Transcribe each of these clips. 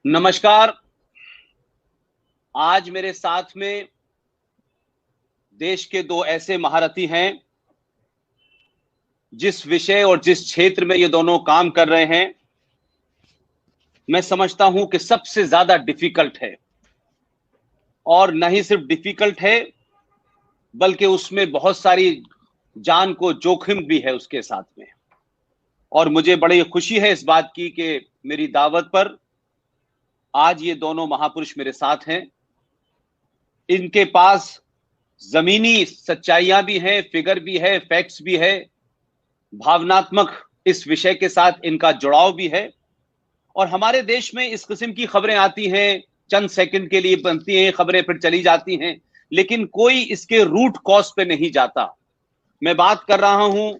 नमस्कार। आज मेरे साथ में देश के दो ऐसे महारथी हैं, जिस विषय और जिस क्षेत्र में ये दोनों काम कर रहे हैं, मैं समझता हूं कि सबसे ज्यादा डिफिकल्ट है। और न ही सिर्फ डिफिकल्ट है, बल्कि उसमें बहुत सारी जान को जोखिम भी है उसके साथ में। और मुझे बड़ी खुशी है इस बात की कि मेरी दावत पर आज ये दोनों महापुरुष मेरे साथ हैं। इनके पास जमीनी सच्चाइयां भी हैं, फिगर भी है, फैक्ट्स भी है, भावनात्मक इस विषय के साथ इनका जुड़ाव भी है। और हमारे देश में इस किस्म की खबरें आती हैं, चंद सेकंड के लिए बनती हैं खबरें, फिर चली जाती हैं, लेकिन कोई इसके रूट कॉज पे नहीं जाता। मैं बात कर रहा हूं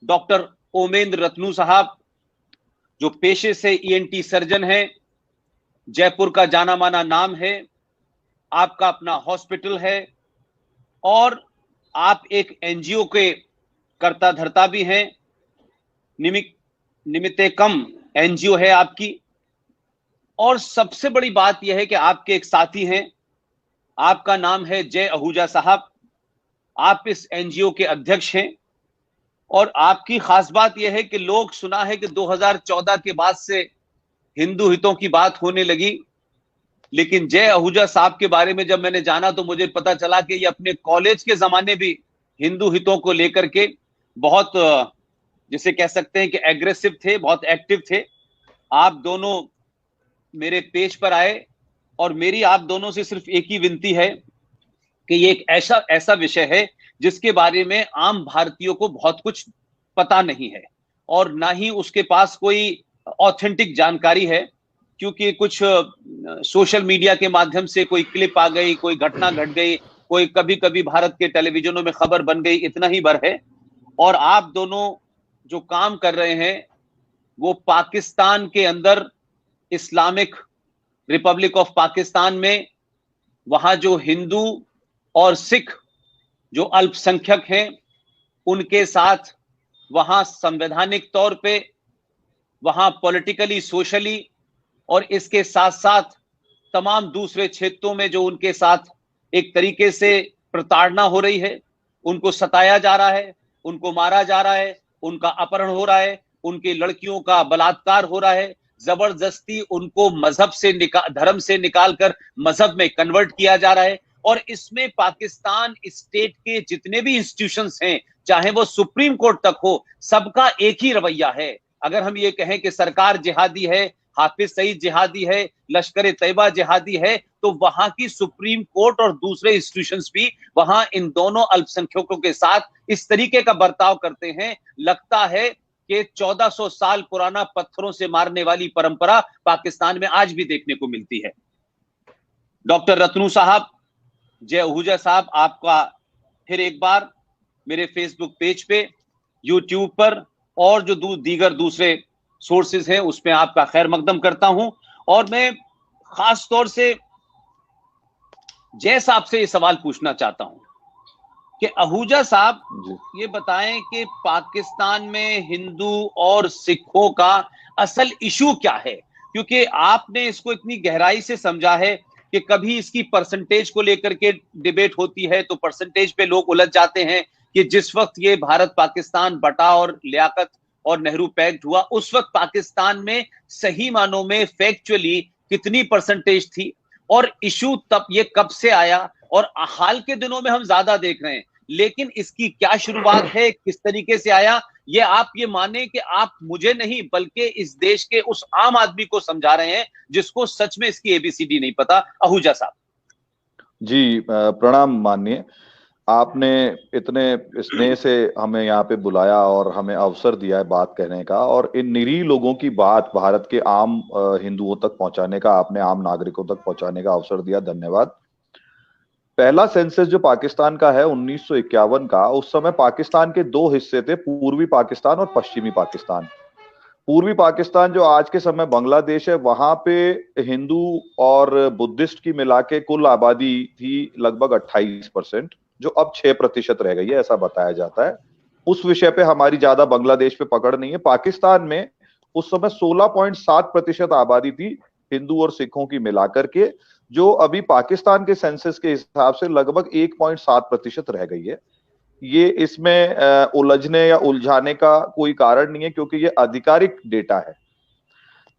डॉक्टर ओमेंद्र रतनू साहब, जो पेशे से ईएनटी सर्जन है, जयपुर का जाना माना नाम है, आपका अपना हॉस्पिटल है और आप एक एनजीओ के कर्ता धर्ता भी हैं। निमित्ते कम एनजीओ है आपकी। और सबसे बड़ी बात यह है कि आपके एक साथी हैं, आपका नाम है जय आहूजा साहब। आप इस एनजीओ के अध्यक्ष हैं और आपकी खास बात यह है कि लोग सुना है कि 2014 के बाद से हिंदू हितों की बात होने लगी, लेकिन जय आहूजा साहब के बारे में जब मैंने जाना तो मुझे पता चला कि ये अपने कॉलेज के जमाने भी हिंदू हितों को लेकर के बहुत, जिसे कह सकते हैं कि एग्रेसिव थे, बहुत एक्टिव थे। आप दोनों मेरे पेज पर आए और मेरी आप दोनों से सिर्फ एक ही विनती है कि ये एक ऐसा विषय है जिसके बारे में आम भारतीयों को बहुत कुछ पता नहीं है और ना ही उसके पास कोई ऑथेंटिक जानकारी है, क्योंकि कुछ सोशल मीडिया के माध्यम से कोई क्लिप आ गई, कोई घटना घट गई, कोई कभी कभी भारत के टेलीविजनों में खबर बन गई, इतना ही भर है। और आप दोनों जो काम कर रहे हैं वो पाकिस्तान के अंदर, इस्लामिक रिपब्लिक ऑफ पाकिस्तान में, वहां जो हिंदू और सिख जो अल्पसंख्यक हैं उनके साथ, वहां संवैधानिक तौर पे, वहां पॉलिटिकली, सोशली और इसके साथ साथ तमाम दूसरे क्षेत्रों में जो उनके साथ एक तरीके से प्रताड़ना हो रही है, उनको सताया जा रहा है, उनको मारा जा रहा है, उनका अपहरण हो रहा है, उनकी लड़कियों का बलात्कार हो रहा है, जबरदस्ती उनको मजहब से धर्म से निकालकर मजहब में कन्वर्ट किया जा रहा है। और इसमें पाकिस्तान स्टेट के जितने भी इंस्टीट्यूशंस हैं, चाहे वो सुप्रीम कोर्ट तक हो, सबका एक ही रवैया है। अगर हम ये कहें कि सरकार जिहादी है, हाफिज सईद जिहादी है, लश्कर तैयबा जिहादी है, तो वहां की सुप्रीम कोर्ट और दूसरे इंस्टीट्यूशंस भी वहां इन दोनों अल्पसंख्यकों के साथ इस तरीके का बर्ताव करते हैं। लगता है कि 1400 साल पुराना पत्थरों से मारने वाली परंपरा पाकिस्तान में आज भी देखने को मिलती है। डॉक्टर रतनू साहब, जय आहूजा साहब, आपका फिर एक बार मेरे फेसबुक पेज पे, यूट्यूब पर और जो दीगर दूसरे सोर्सेज हैं उसमें आपका खैर मकदम करता हूं। और मैं खास तौर से जय साहब से ये सवाल पूछना चाहता हूं कि आहूजा साहब ये बताएं कि पाकिस्तान में हिंदू और सिखों का असल इशू क्या है, क्योंकि आपने इसको इतनी गहराई से समझा है कि कभी इसकी परसेंटेज को लेकर के डिबेट होती है तो परसेंटेज पे लोग उलझ जाते हैं कि जिस वक्त ये भारत पाकिस्तान बटा और लियाकत और नेहरू पैक्ट हुआ, उस वक्त पाकिस्तान में सही मानों में फैक्चुअली कितनी परसेंटेज थी और इशू तब ये कब से आया, और हाल के दिनों में हम ज्यादा देख रहे हैं, लेकिन इसकी क्या शुरुआत है, किस तरीके से आया, ये आप ये माने कि आप मुझे नहीं बल्कि इस देश के उस आम आदमी को समझा रहे हैं जिसको सच में इसकी एबीसीडी नहीं पता। आहूजा साहब जी, प्रणाम माननीय। आपने इतने स्नेह से हमें यहाँ पे बुलाया और हमें अवसर दिया है बात कहने का, और इन निरीह लोगों की बात भारत के आम हिंदुओं तक पहुंचाने का, आपने आम नागरिकों तक पहुंचाने का अवसर दिया, धन्यवाद। पहला सेंसस जो पाकिस्तान का है 1951 का, उस समय पाकिस्तान के दो हिस्से थे, पूर्वी पाकिस्तान और पश्चिमी पाकिस्तान। पूर्वी पाकिस्तान जो आज के समय बांग्लादेश है, वहां पे हिंदू और बुद्धिस्ट की मिला के कुल आबादी थी लगभग 28%, जो अब 6% रह गई है, ऐसा बताया जाता है। उस विषय पे हमारी ज्यादा बांग्लादेश पे पकड़ नहीं है। पाकिस्तान में उस समय 16.7% आबादी थी, हिंदू और सिखों की मिलाकर के, जो अभी पाकिस्तान के सेंसस के हिसाब से लगभग 1.7% रह गई है। ये इसमें उलझने या उलझाने का कोई कारण नहीं है, क्योंकि ये आधिकारिक डेटा है।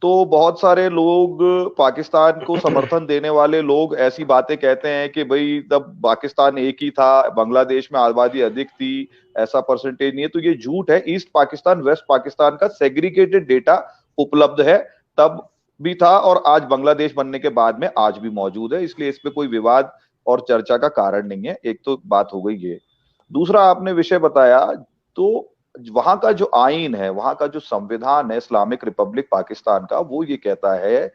तो बहुत सारे लोग, पाकिस्तान को समर्थन देने वाले लोग ऐसी बातें कहते हैं कि भाई तब पाकिस्तान एक ही था, बांग्लादेश में आबादी अधिक थी, ऐसा परसेंटेज नहीं है। तो ये झूठ है। ईस्ट पाकिस्तान, वेस्ट पाकिस्तान का सेग्रीगेटेड डेटा उपलब्ध है, तब भी था और आज बांग्लादेश बनने के बाद में आज भी मौजूद है। इसलिए इस पे कोई विवाद और चर्चा का कारण नहीं है। एक तो बात हो गई ये। दूसरा आपने विषय बताया, तो वहां का जो आईन है, वहां का जो संविधान है इस्लामिक रिपब्लिक पाकिस्तान का, वो ये कहता है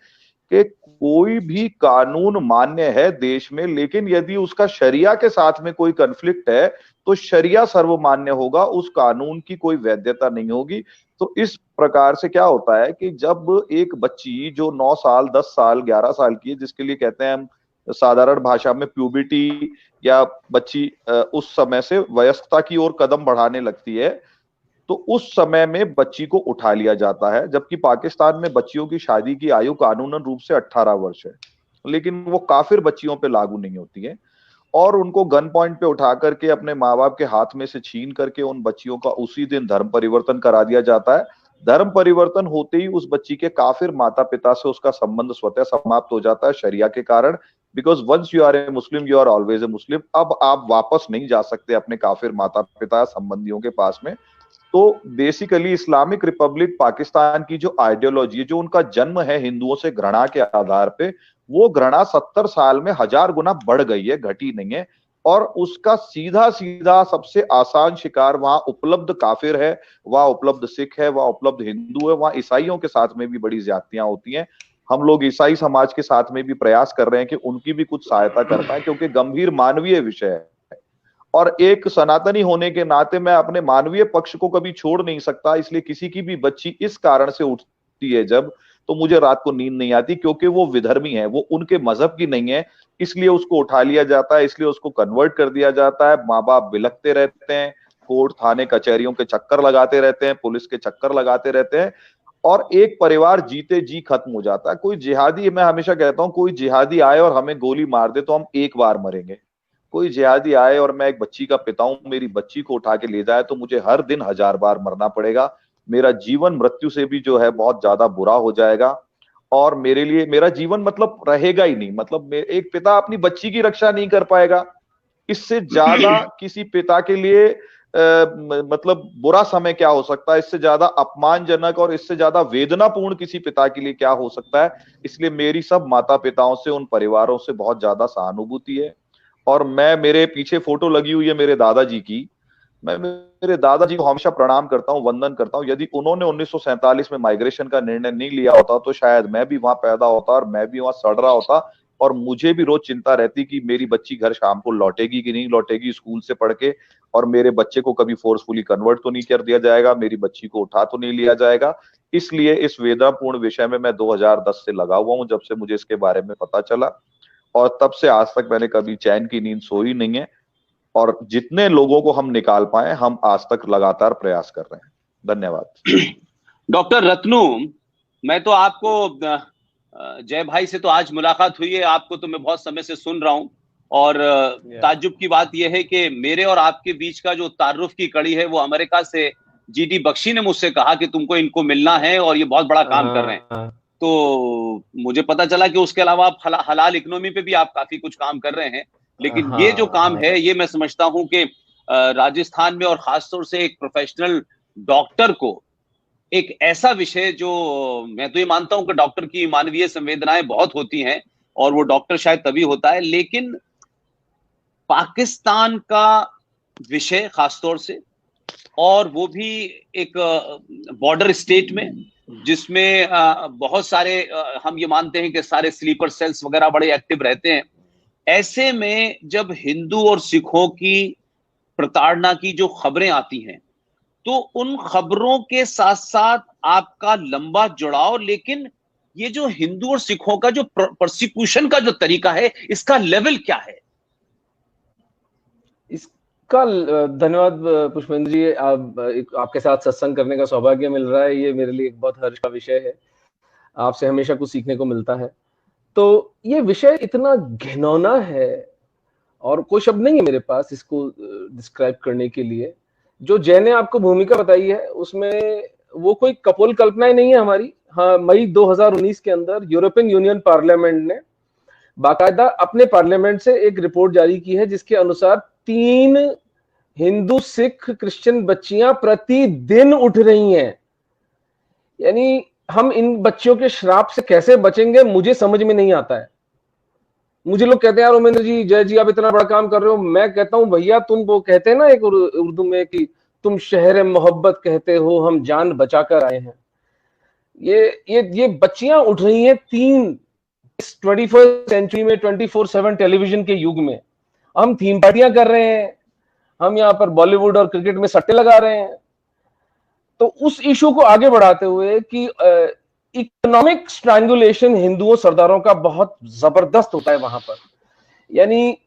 कि कोई भी कानून मान्य है देश में, लेकिन यदि उसका शरिया के साथ में कोई कन्फ्लिक्ट है तो शरिया सर्वमान्य होगा, उस कानून की कोई वैधता नहीं होगी। तो इस प्रकार से क्या होता है कि जब एक बच्ची जो 9 साल, 10 साल, 11 साल की है, जिसके लिए कहते हैं हम साधारण भाषा में प्यूबिटी, या बच्ची उस समय से वयस्कता की ओर कदम बढ़ाने लगती है, तो उस समय में बच्ची को उठा लिया जाता है। जबकि पाकिस्तान में बच्चियों की शादी की आयु कानूनन रूप से 18 वर्ष है, लेकिन वो काफिर बच्चियों पे लागू नहीं होती है, और उनको गन पॉइंट पे उठा करके अपने माँ बाप के हाथ में से छीन करके उन बच्चियों का उसी दिन धर्म परिवर्तन करा दिया जाता है। धर्म परिवर्तन होते ही उस बच्ची के काफिर माता पिता से उसका संबंध स्वतः समाप्त हो जाता है शरिया के कारण। Because once you are a Muslim you are always a Muslim. अब आप वापस नहीं जा सकते अपने काफिर माता पिता संबंधियों के पास में। तो बेसिकली इस्लामिक रिपब्लिक पाकिस्तान की जो आइडियोलॉजी है, जो उनका जन्म है हिंदुओं से घृणा के आधार पे, वो घृणा 70 साल में 1000 गुना बढ़ गई है, घटी नहीं है। और उसका सीधा सीधा सबसे आसान शिकार वहां उपलब्ध काफिर है, वहां उपलब्ध सिख है, वहां उपलब्ध हिंदू है, वहां ईसाइयों के साथ में भी बड़ी ज्यादतियां होती हैं। हम लोग ईसाई समाज के साथ में भी प्रयास कर रहे हैं कि उनकी भी कुछ सहायता कर पाए, क्योंकि गंभीर मानवीय विषय है। और एक सनातनी होने के नाते मैं अपने मानवीय पक्ष को कभी छोड़ नहीं सकता। इसलिए किसी की भी बच्ची इस कारण से उठती है जब, तो मुझे रात को नींद नहीं आती, क्योंकि वो विधर्मी है, वो उनके मजहब की नहीं है, इसलिए उसको उठा लिया जाता है, इसलिए उसको कन्वर्ट कर दिया जाता है। माँ बाप बिलखते रहते हैं, कोर्ट थाने कचहरियों के चक्कर लगाते रहते हैं, पुलिस के चक्कर लगाते रहते हैं, और एक परिवार जीते जी खत्म हो जाता है। कोई जिहादी, मैं हमेशा कहता हूं, कोई जिहादी आए और हमें गोली मार दे तो हम एक बार मरेंगे। कोई जिहादी आए और मैं एक बच्ची का पिता हूं, मेरी बच्ची को उठा के ले जाए तो मुझे हर दिन 1000 बार मरना पड़ेगा। मेरा जीवन मृत्यु से भी जो है बहुत ज्यादा बुरा हो जाएगा, और मेरे लिए मेरा जीवन मतलब रहेगा ही नहीं। मतलब एक पिता अपनी बच्ची की रक्षा नहीं कर पाएगा, इससे ज्यादा किसी पिता के लिए मतलब बुरा समय क्या हो सकता है, इससे ज्यादा अपमानजनक और इससे ज्यादा वेदनापूर्ण किसी पिता के लिए क्या हो सकता है। इसलिए मेरी सब माता पिताओं से, उन परिवारों से बहुत ज्यादा सहानुभूति है। और मैं, मेरे पीछे फोटो लगी हुई है मेरे दादाजी की, मैं मेरे दादाजी को हमेशा प्रणाम करता हूं, वंदन करता हूं। यदि उन्होंने 1947 में माइग्रेशन का निर्णय नहीं लिया होता तो शायद मैं भी वहां पैदा होता और मैं भी वहां सड़ रहा होता, और मुझे भी रोज चिंता रहती कि मेरी बच्ची घर शाम को लौटेगी कि नहीं लौटेगी स्कूल से पढ़ के, और मेरे बच्चे को कभी फोर्सफुली कन्वर्ट तो नहीं कर दिया जाएगा, मेरी बच्ची को उठा तो नहीं लिया जाएगा। इसलिए इस वेदनापूर्ण विषय में मैं 2010 से लगा हुआ हूं, जब से मुझे इसके बारे में पता चला, और तब से आज तक मैंने कभी चैन की नींद सोई नहीं है। और जितने लोगों को हम निकाल पाए, हम आज तक लगातार प्रयास कर रहे हैं। धन्यवाद। डॉक्टर रत्नू, मैं तो आपको, जय भाई से तो आज मुलाकात हुई है, आपको तो मैं बहुत समय से सुन रहा हूं, और ताज्जुब की बात यह है कि मेरे और आपके बीच का जो तारुफ की कड़ी है वो अमेरिका से जीडी बख्शी ने मुझसे कहा कि तुमको इनको मिलना है और ये बहुत बड़ा काम कर रहे हैं। तो मुझे पता चला कि उसके अलावा आप हलाल इकोनॉमी पे भी आप काफी कुछ काम कर रहे हैं, लेकिन ये जो काम है ये मैं समझता हूं कि राजस्थान में और खासतौर से एक प्रोफेशनल डॉक्टर को एक ऐसा विषय, जो मैं तो ये मानता हूं कि डॉक्टर की मानवीय संवेदनाएं बहुत होती हैं और वो डॉक्टर शायद तभी होता है, लेकिन पाकिस्तान का विषय खासतौर से, और वो भी एक बॉर्डर स्टेट में जिसमें बहुत सारे हम ये मानते हैं कि सारे स्लीपर सेल्स वगैरह बड़े एक्टिव रहते हैं। ऐसे में जब हिंदू और सिखों की प्रताड़ना की जो खबरें आती हैं, तो उन खबरों के साथ साथ आपका लंबा जुड़ाव, लेकिन ये जो हिंदू और सिखों का जो प्रोसिक्यूशन का जो तरीका है, इसका लेवल क्या है? इसका धन्यवाद पुष्पेंद्र जी, आपके साथ सत्संग करने का सौभाग्य मिल रहा है, ये मेरे लिए एक बहुत हर्ष का विषय है। आपसे हमेशा कुछ सीखने को मिलता है। तो ये विषय इतना घिनौना है और कोई शब्द नहीं है मेरे पास इसको डिस्क्राइब करने के लिए। जो जय ने आपको भूमिका बताई है उसमें वो कोई कपोल कल्पनाएं नहीं है हमारी। हाँ, मई 2019 के अंदर यूरोपियन यूनियन पार्लियामेंट ने बाकायदा अपने पार्लियामेंट से एक रिपोर्ट जारी की है जिसके अनुसार 3 हिंदू सिख क्रिश्चियन बच्चियां प्रतिदिन उठ रही हैं। यानी हम इन बच्चियों के श्राप से कैसे बचेंगे मुझे समझ में नहीं आता है। मुझे लोग कहते हैं यार उमेंद्र जी, जय जी आप इतना बड़ा काम कर रहे हो। मैं कहता हूं भैया तुम वो कहते हैं ना एक उर्दू में कि तुम शहर मोहब्बत कहते हो, हम जान बचाकर आए हैं। ये बच्चियां उठ रही हैं 3 इस 21st सेंचुरी में 24/7 टेलीविजन के युग में। हम थीम पार्टियां कर रहे हैं, हम यहाँ पर बॉलीवुड और क्रिकेट में सट्टे लगा रहे हैं। तो उस इशू को आगे बढ़ाते हुए कि इकोनॉमिक स्ट्रैंगुलेशन हिंदुओं सरदारों का बहुत जबरदस्त होता है वहां पर। यानी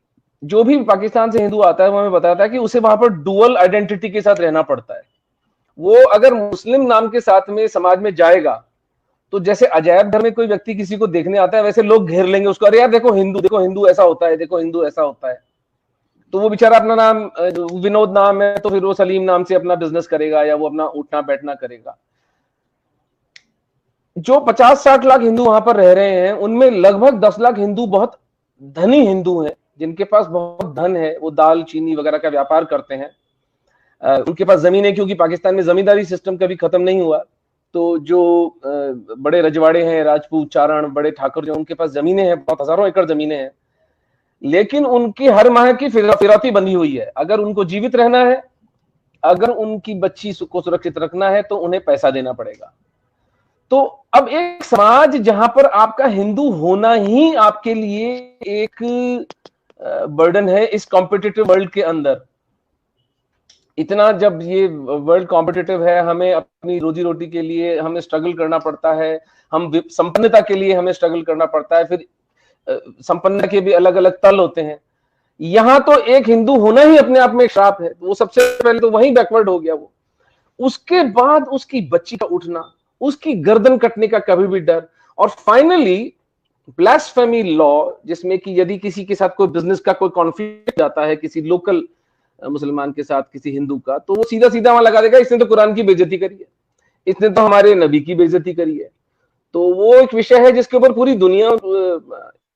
जो भी पाकिस्तान से हिंदू आता है वो हमें बताता है कि उसे वहां पर डुअल आइडेंटिटी के साथ रहना पड़ता है। वो अगर मुस्लिम नाम के साथ में समाज में जाएगा तो जैसे अजायब घर में कोई व्यक्ति किसी को देखने आता है वैसे लोग घेर लेंगे उसको, अरे यार देखो हिंदू ऐसा होता है, देखो हिंदू ऐसा होता है। तो वो बेचारा अपना नाम विनोद नाम है तो फिर वो सलीम नाम से अपना बिजनेस करेगा या वो अपना उठना बैठना करेगा। जो 50-60 लाख हिंदू वहां पर रह रहे हैं उनमें लगभग 10 लाख हिंदू बहुत धनी हिंदू हैं जिनके पास बहुत धन है, वो दाल चीनी वगैरह का व्यापार करते हैं। उनके पास जमीन है क्योंकि पाकिस्तान में जमींदारी सिस्टम कभी खत्म नहीं हुआ। तो जो बड़े रजवाड़े हैं, राजपूत चारण, बड़े ठाकुर जो उनके पास जमीनें हैं, बहुत हजारों एकड़ जमीनें हैं, लेकिन उनकी हर माह की फिरौती बंधी हुई है। अगर उनको जीवित रहना है, अगर उनकी बच्ची को सुरक्षित रखना है तो उन्हें पैसा देना पड़ेगा। तो अब एक समाज जहां पर आपका हिंदू होना ही आपके लिए एक बर्डन है इस कॉम्पिटिटिव वर्ल्ड के अंदर। इतना जब ये वर्ल्ड कॉम्पिटिटिव है, हमें अपनी रोजी रोटी के लिए हमें स्ट्रगल करना पड़ता है, हम संपन्नता के लिए हमें स्ट्रगल करना पड़ता है, फिर संपन्न के भी अलग अलग तल होते हैं। यहां तो एक हिंदू होना ही अपने आप में एक श्राप है। वो सबसे पहले तो वहीं बैकवर्ड हो गया वो। उसके बाद उसकी बच्ची का उठना, उसकी गर्दन कटने का कभी भी डर, और फाइनली ब्लास्फेमी लॉ जिसमें कि यदि किसी के साथ कोई बिजनेस का कोई कॉन्फ्लिक्ट आता है किसी लोकल मुसलमान के साथ किसी हिंदू का, तो वो सीधा सीधा वहां लगा देगा इसने तो कुरान की बेइज्जती करी है, इसने तो हमारे नबी की बेइज्जती करी है। तो वो एक विषय है जिसके ऊपर पूरी दुनिया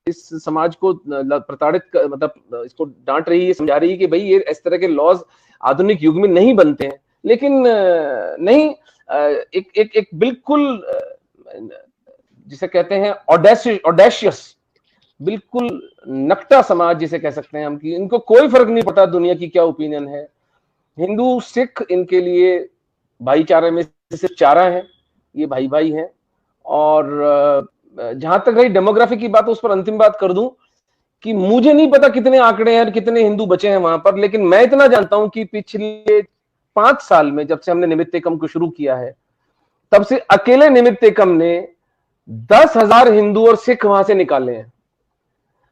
इस समाज को प्रताड़ित मतलब इसको डांट रही है, समझा रही है कि भाई ये इस तरह के लॉज आधुनिक युग में नहीं बनते हैं। लेकिन नहीं, एक बिल्कुल जिसे कहते हैं ऑडेशियस, बिल्कुल नकटा समाज जिसे कह सकते हैं हम, कि इनको कोई फर्क नहीं पड़ता दुनिया की क्या ओपिनियन है। हिंदू सिख इनके लिए भाईचारे में सिर्फ चारा है, ये भाई भाई हैं। और जहां तक रही डेमोग्राफी की बात, उस पर अंतिम बात कर दूं कि मुझे नहीं पता कितने आंकड़े हैं, कितने हिंदू बचे हैं वहां पर, लेकिन मैं इतना जानता हूं कि पिछले 5 साल में जब से हमने निमित्त एकम को शुरू किया है, तब से अकेले निमित्त एकम ने 10,000 हिंदू और सिख वहां से निकाले हैं।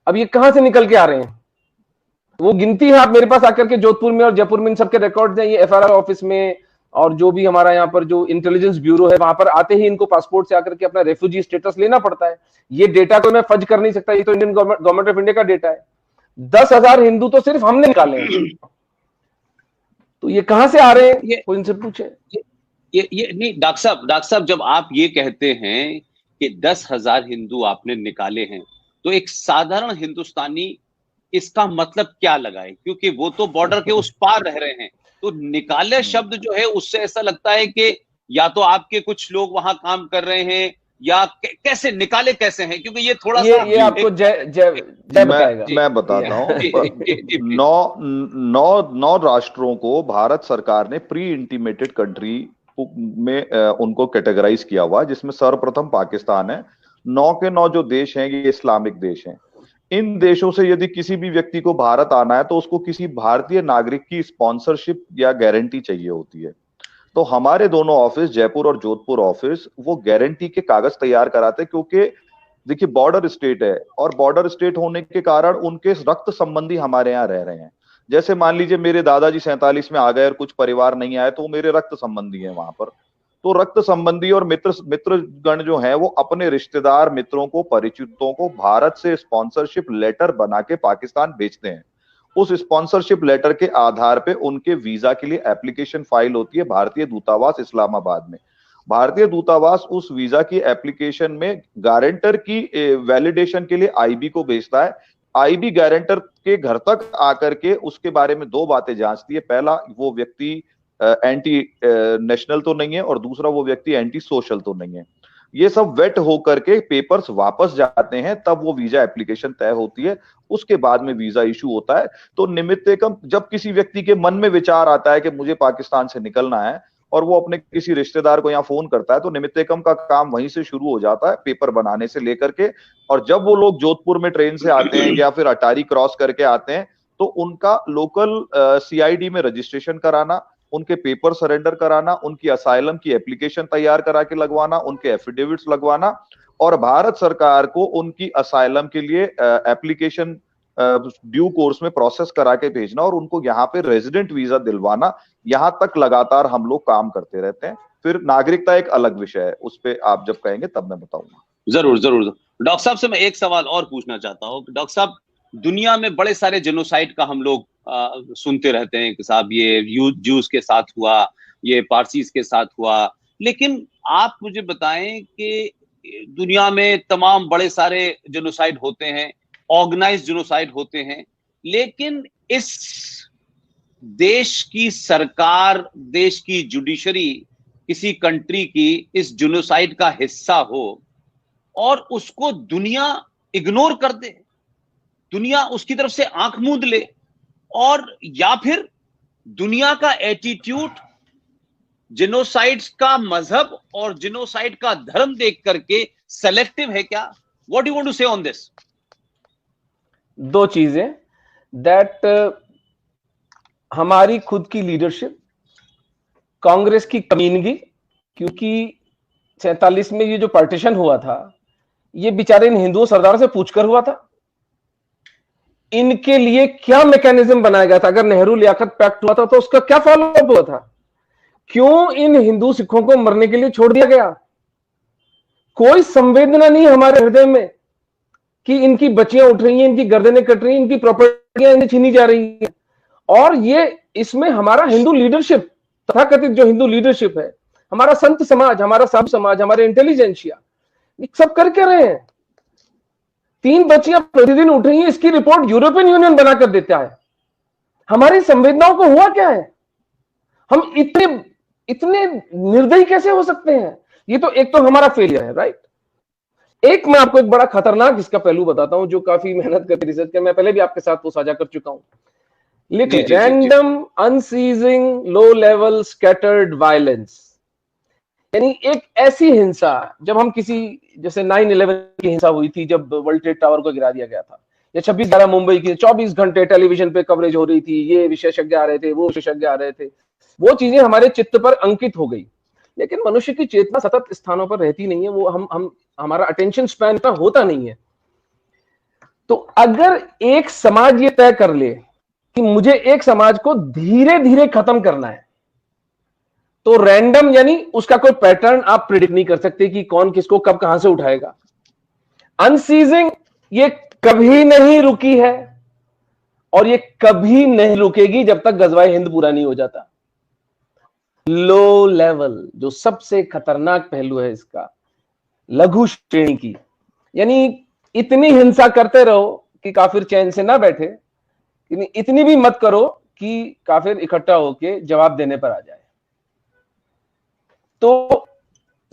अब ये कहां से निकल के आ रहे हैं वो गिनती है, आप मेरे पास आकर के जोधपुर में और जयपुर में इन सबके रिकॉर्ड्स हैं, ये एफआरआई ऑफिस में, और जो भी हमारा यहाँ पर जो इंटेलिजेंस ब्यूरो है वहां पर आते ही इनको पासपोर्ट से आकर के अपना रेफ्यूजी स्टेटस लेना पड़ता है। ये डेटा को मैं फज कर नहीं सकता, ये तो इंडियन गवर्नमेंट ऑफ इंडिया का डेटा है। 10,000 हिंदू तो सिर्फ हमने निकाले हैं। तो ये कहां से आ रहे हैं, कोई इनसे पूछे। ये नहीं डॉक्टर साहब जब आप ये कहते हैं कि 10,000 हिंदू आपने निकाले हैं, तो एक साधारण हिंदुस्तानी इसका मतलब क्या लगाए, क्योंकि वो तो बॉर्डर के उस पार रह रहे हैं। तो निकाले शब्द जो है उससे ऐसा लगता है कि या तो आपके कुछ लोग वहां काम कर रहे हैं या कैसे निकाले कैसे हैं, क्योंकि ये थोड़ा सा ये आपको जय बताएगा। मैं बताता हूँ। 9 राष्ट्रों को भारत सरकार ने प्री इंटीमेटेड कंट्री में उनको कैटेगराइज किया हुआ, जिसमें सर्वप्रथम पाकिस्तान है। 9 के 9 जो देश हैं ये इस्लामिक देश हैं। इन देशों से यदि किसी भी व्यक्ति को भारत आना है तो उसको किसी भारतीय नागरिक की स्पॉन्सरशिप या गारंटी चाहिए होती है। तो हमारे दोनों ऑफिस, जयपुर और जोधपुर ऑफिस, वो गारंटी के कागज तैयार कराते हैं, क्योंकि देखिए बॉर्डर स्टेट है और बॉर्डर स्टेट होने के कारण उनके रक्त संबंधी हमारे यहाँ रह रहे हैं। जैसे मान लीजिए मेरे दादाजी 47 में आ गए और कुछ परिवार नहीं आए, तो वो मेरे रक्त संबंधी है वहां पर, तो रक्त संबंधी और मित्रगण जो हैं वो अपने रिश्तेदार, मित्रों को, परिचितों को भारत से स्पॉन्सरशिप लेटर बना के पाकिस्तान भेजते हैं। उस स्पॉन्सरशिप लेटर के आधार पे उनके वीजा के लिए एप्लीकेशन फाइल होती है भारतीय दूतावास इस्लामाबाद में। भारतीय दूतावास उस वीजा की एप्लीकेशन में गारंटर की वैलिडेशन के लिए आईबी को भेजता है। आईबी गारंटर के घर तक आकर के उसके बारे में दो बातें जांचती है। पहला, वो व्यक्ति एंटी नेशनल तो नहीं है, और दूसरा, वो व्यक्ति एंटी सोशल तो नहीं है। ये सब वेट होकर के पेपर्स वापस जाते हैं, तब वो वीजा एप्लीकेशन तय होती है, उसके बाद में वीजा इशू होता है। तो निमित्ते कम जब किसी व्यक्ति के मन में विचार आता है कि मुझे पाकिस्तान से निकलना है और वो अपने किसी रिश्तेदार को यहाँ फोन करता है, तो निमित्ते कम का काम वहीं से शुरू हो जाता है, पेपर बनाने से लेकर के। और जब वो लोग जोधपुर में ट्रेन से आते हैं या फिर अटारी क्रॉस करके आते हैं, तो उनका लोकल सीआईडी में रजिस्ट्रेशन कराना, उनके पेपर सरेंडर कराना, उनकी असाइलम की एप्लीकेशन तैयार करा के लगवाना, उनके एफिडेविट्स लगवाना, और भारत सरकार को उनकी असाइलम के लिए एप्लीकेशन ड्यू कोर्स में प्रोसेस करा के भेजना और उनको यहाँ पे रेजिडेंट वीजा दिलवाना। यहाँ तक लगातार हम लोग काम करते रहते हैं। फिर नागरिकता एक अलग विषय है, उस पर आप जब कहेंगे तब मैं बताऊंगा। जरूर जरूर। डॉक्टर साहब से मैं एक सवाल और पूछना चाहता हूँ। डॉक्टर साहब, दुनिया में बड़े सारे जेनोसाइड का हम लोग सुनते रहते हैं कि साहब ये जूस के साथ हुआ, ये पारसीज के साथ हुआ, लेकिन आप मुझे बताएं कि दुनिया में तमाम बड़े सारे जेनोसाइड होते हैं, ऑर्गेनाइज्ड जेनोसाइड होते हैं, लेकिन इस देश की सरकार, देश की जुडिशरी किसी कंट्री की इस जेनोसाइड का हिस्सा हो और उसको दुनिया इग्नोर कर दे, दुनिया उसकी तरफ से आंख मूंद ले, और या फिर दुनिया का एटीट्यूड जेनोसाइड्स का मजहब और जेनोसाइड का धर्म देख करके सेलेक्टिव है क्या? व्हाट यू वांट टू से ऑन दिस? दो चीजें, दैट हमारी खुद की लीडरशिप, कांग्रेस की कमीनगी, क्योंकि 47 में ये जो पार्टीशन हुआ था, ये बेचारे इन हिंदुओं सरदारों से पूछकर हुआ था। इनके लिए क्या मैकेनिज्म बनाया गया था? अगर नेहरू लियाकत पैक्ट हुआ था तो उसका क्या फॉलोअप हुआ था? क्यों इन हिंदू सिखों को मरने के लिए छोड़ दिया गया? कोई संवेदना नहीं हमारे हृदय में कि इनकी बच्चियां उठ रही हैं, इनकी गर्दनें कट रही हैं, इनकी प्रॉपर्टियां इन्हें छीनी जा रही हैं। और ये इसमें हमारा हिंदू लीडरशिप, तथाकथित जो हिंदू लीडरशिप है, हमारा संत समाज, हमारा सब समाज, हमारे इंटेलिजेंशिया, सब कर क्या रहे हैं? 3 बच्चियां प्रतिदिन उठ रही हैं, इसकी रिपोर्ट यूरोपियन यूनियन बनाकर देता है। हमारी संवेदनाओं को हुआ क्या है? हम इतने निर्दयी कैसे हो सकते हैं? ये तो एक तो हमारा फेलियर है, राइट? एक मैं आपको एक बड़ा खतरनाक इसका पहलू बताता हूं, जो काफी मेहनत करके रिसर्च कर, मैं पहले भी आपके साथ वो साझा कर चुका हूं। लेकिन random, unceasing, low level scattered violence, यानी एक ऐसी हिंसा, जब हम किसी, जैसे 9/11 की हिंसा हुई थी, जब वर्ल्ड ट्रेड टावर को गिरा दिया गया था, या 26/11 मुंबई की 24 घंटे टेलीविजन पे कवरेज हो रही थी, ये विशेषज्ञ आ रहे थे, वो विशेषज्ञ आ रहे थे, वो चीजें हमारे चित्त पर अंकित हो गई। लेकिन मनुष्य की चेतना सतत स्थानों पर रहती नहीं है, वो हमारा अटेंशन स्पैन इतना होता नहीं है। तो अगर एक समाज ये तय कर ले कि मुझे एक समाज को धीरे धीरे खत्म करना है, तो रैंडम, यानी उसका कोई पैटर्न आप प्रिडिक्ट नहीं कर सकते कि कौन किसको कब कहां से उठाएगा। अनसीजिंग, ये कभी नहीं रुकी है और ये कभी नहीं रुकेगी जब तक गजवाए हिंद पूरा नहीं हो जाता। लो लेवल, जो सबसे खतरनाक पहलू है इसका, लघु श्रेणी की, यानी इतनी हिंसा करते रहो कि काफिर चैन से ना बैठे, इतनी भी मत करो कि काफिर इकट्ठा होके जवाब देने पर आ जाए। तो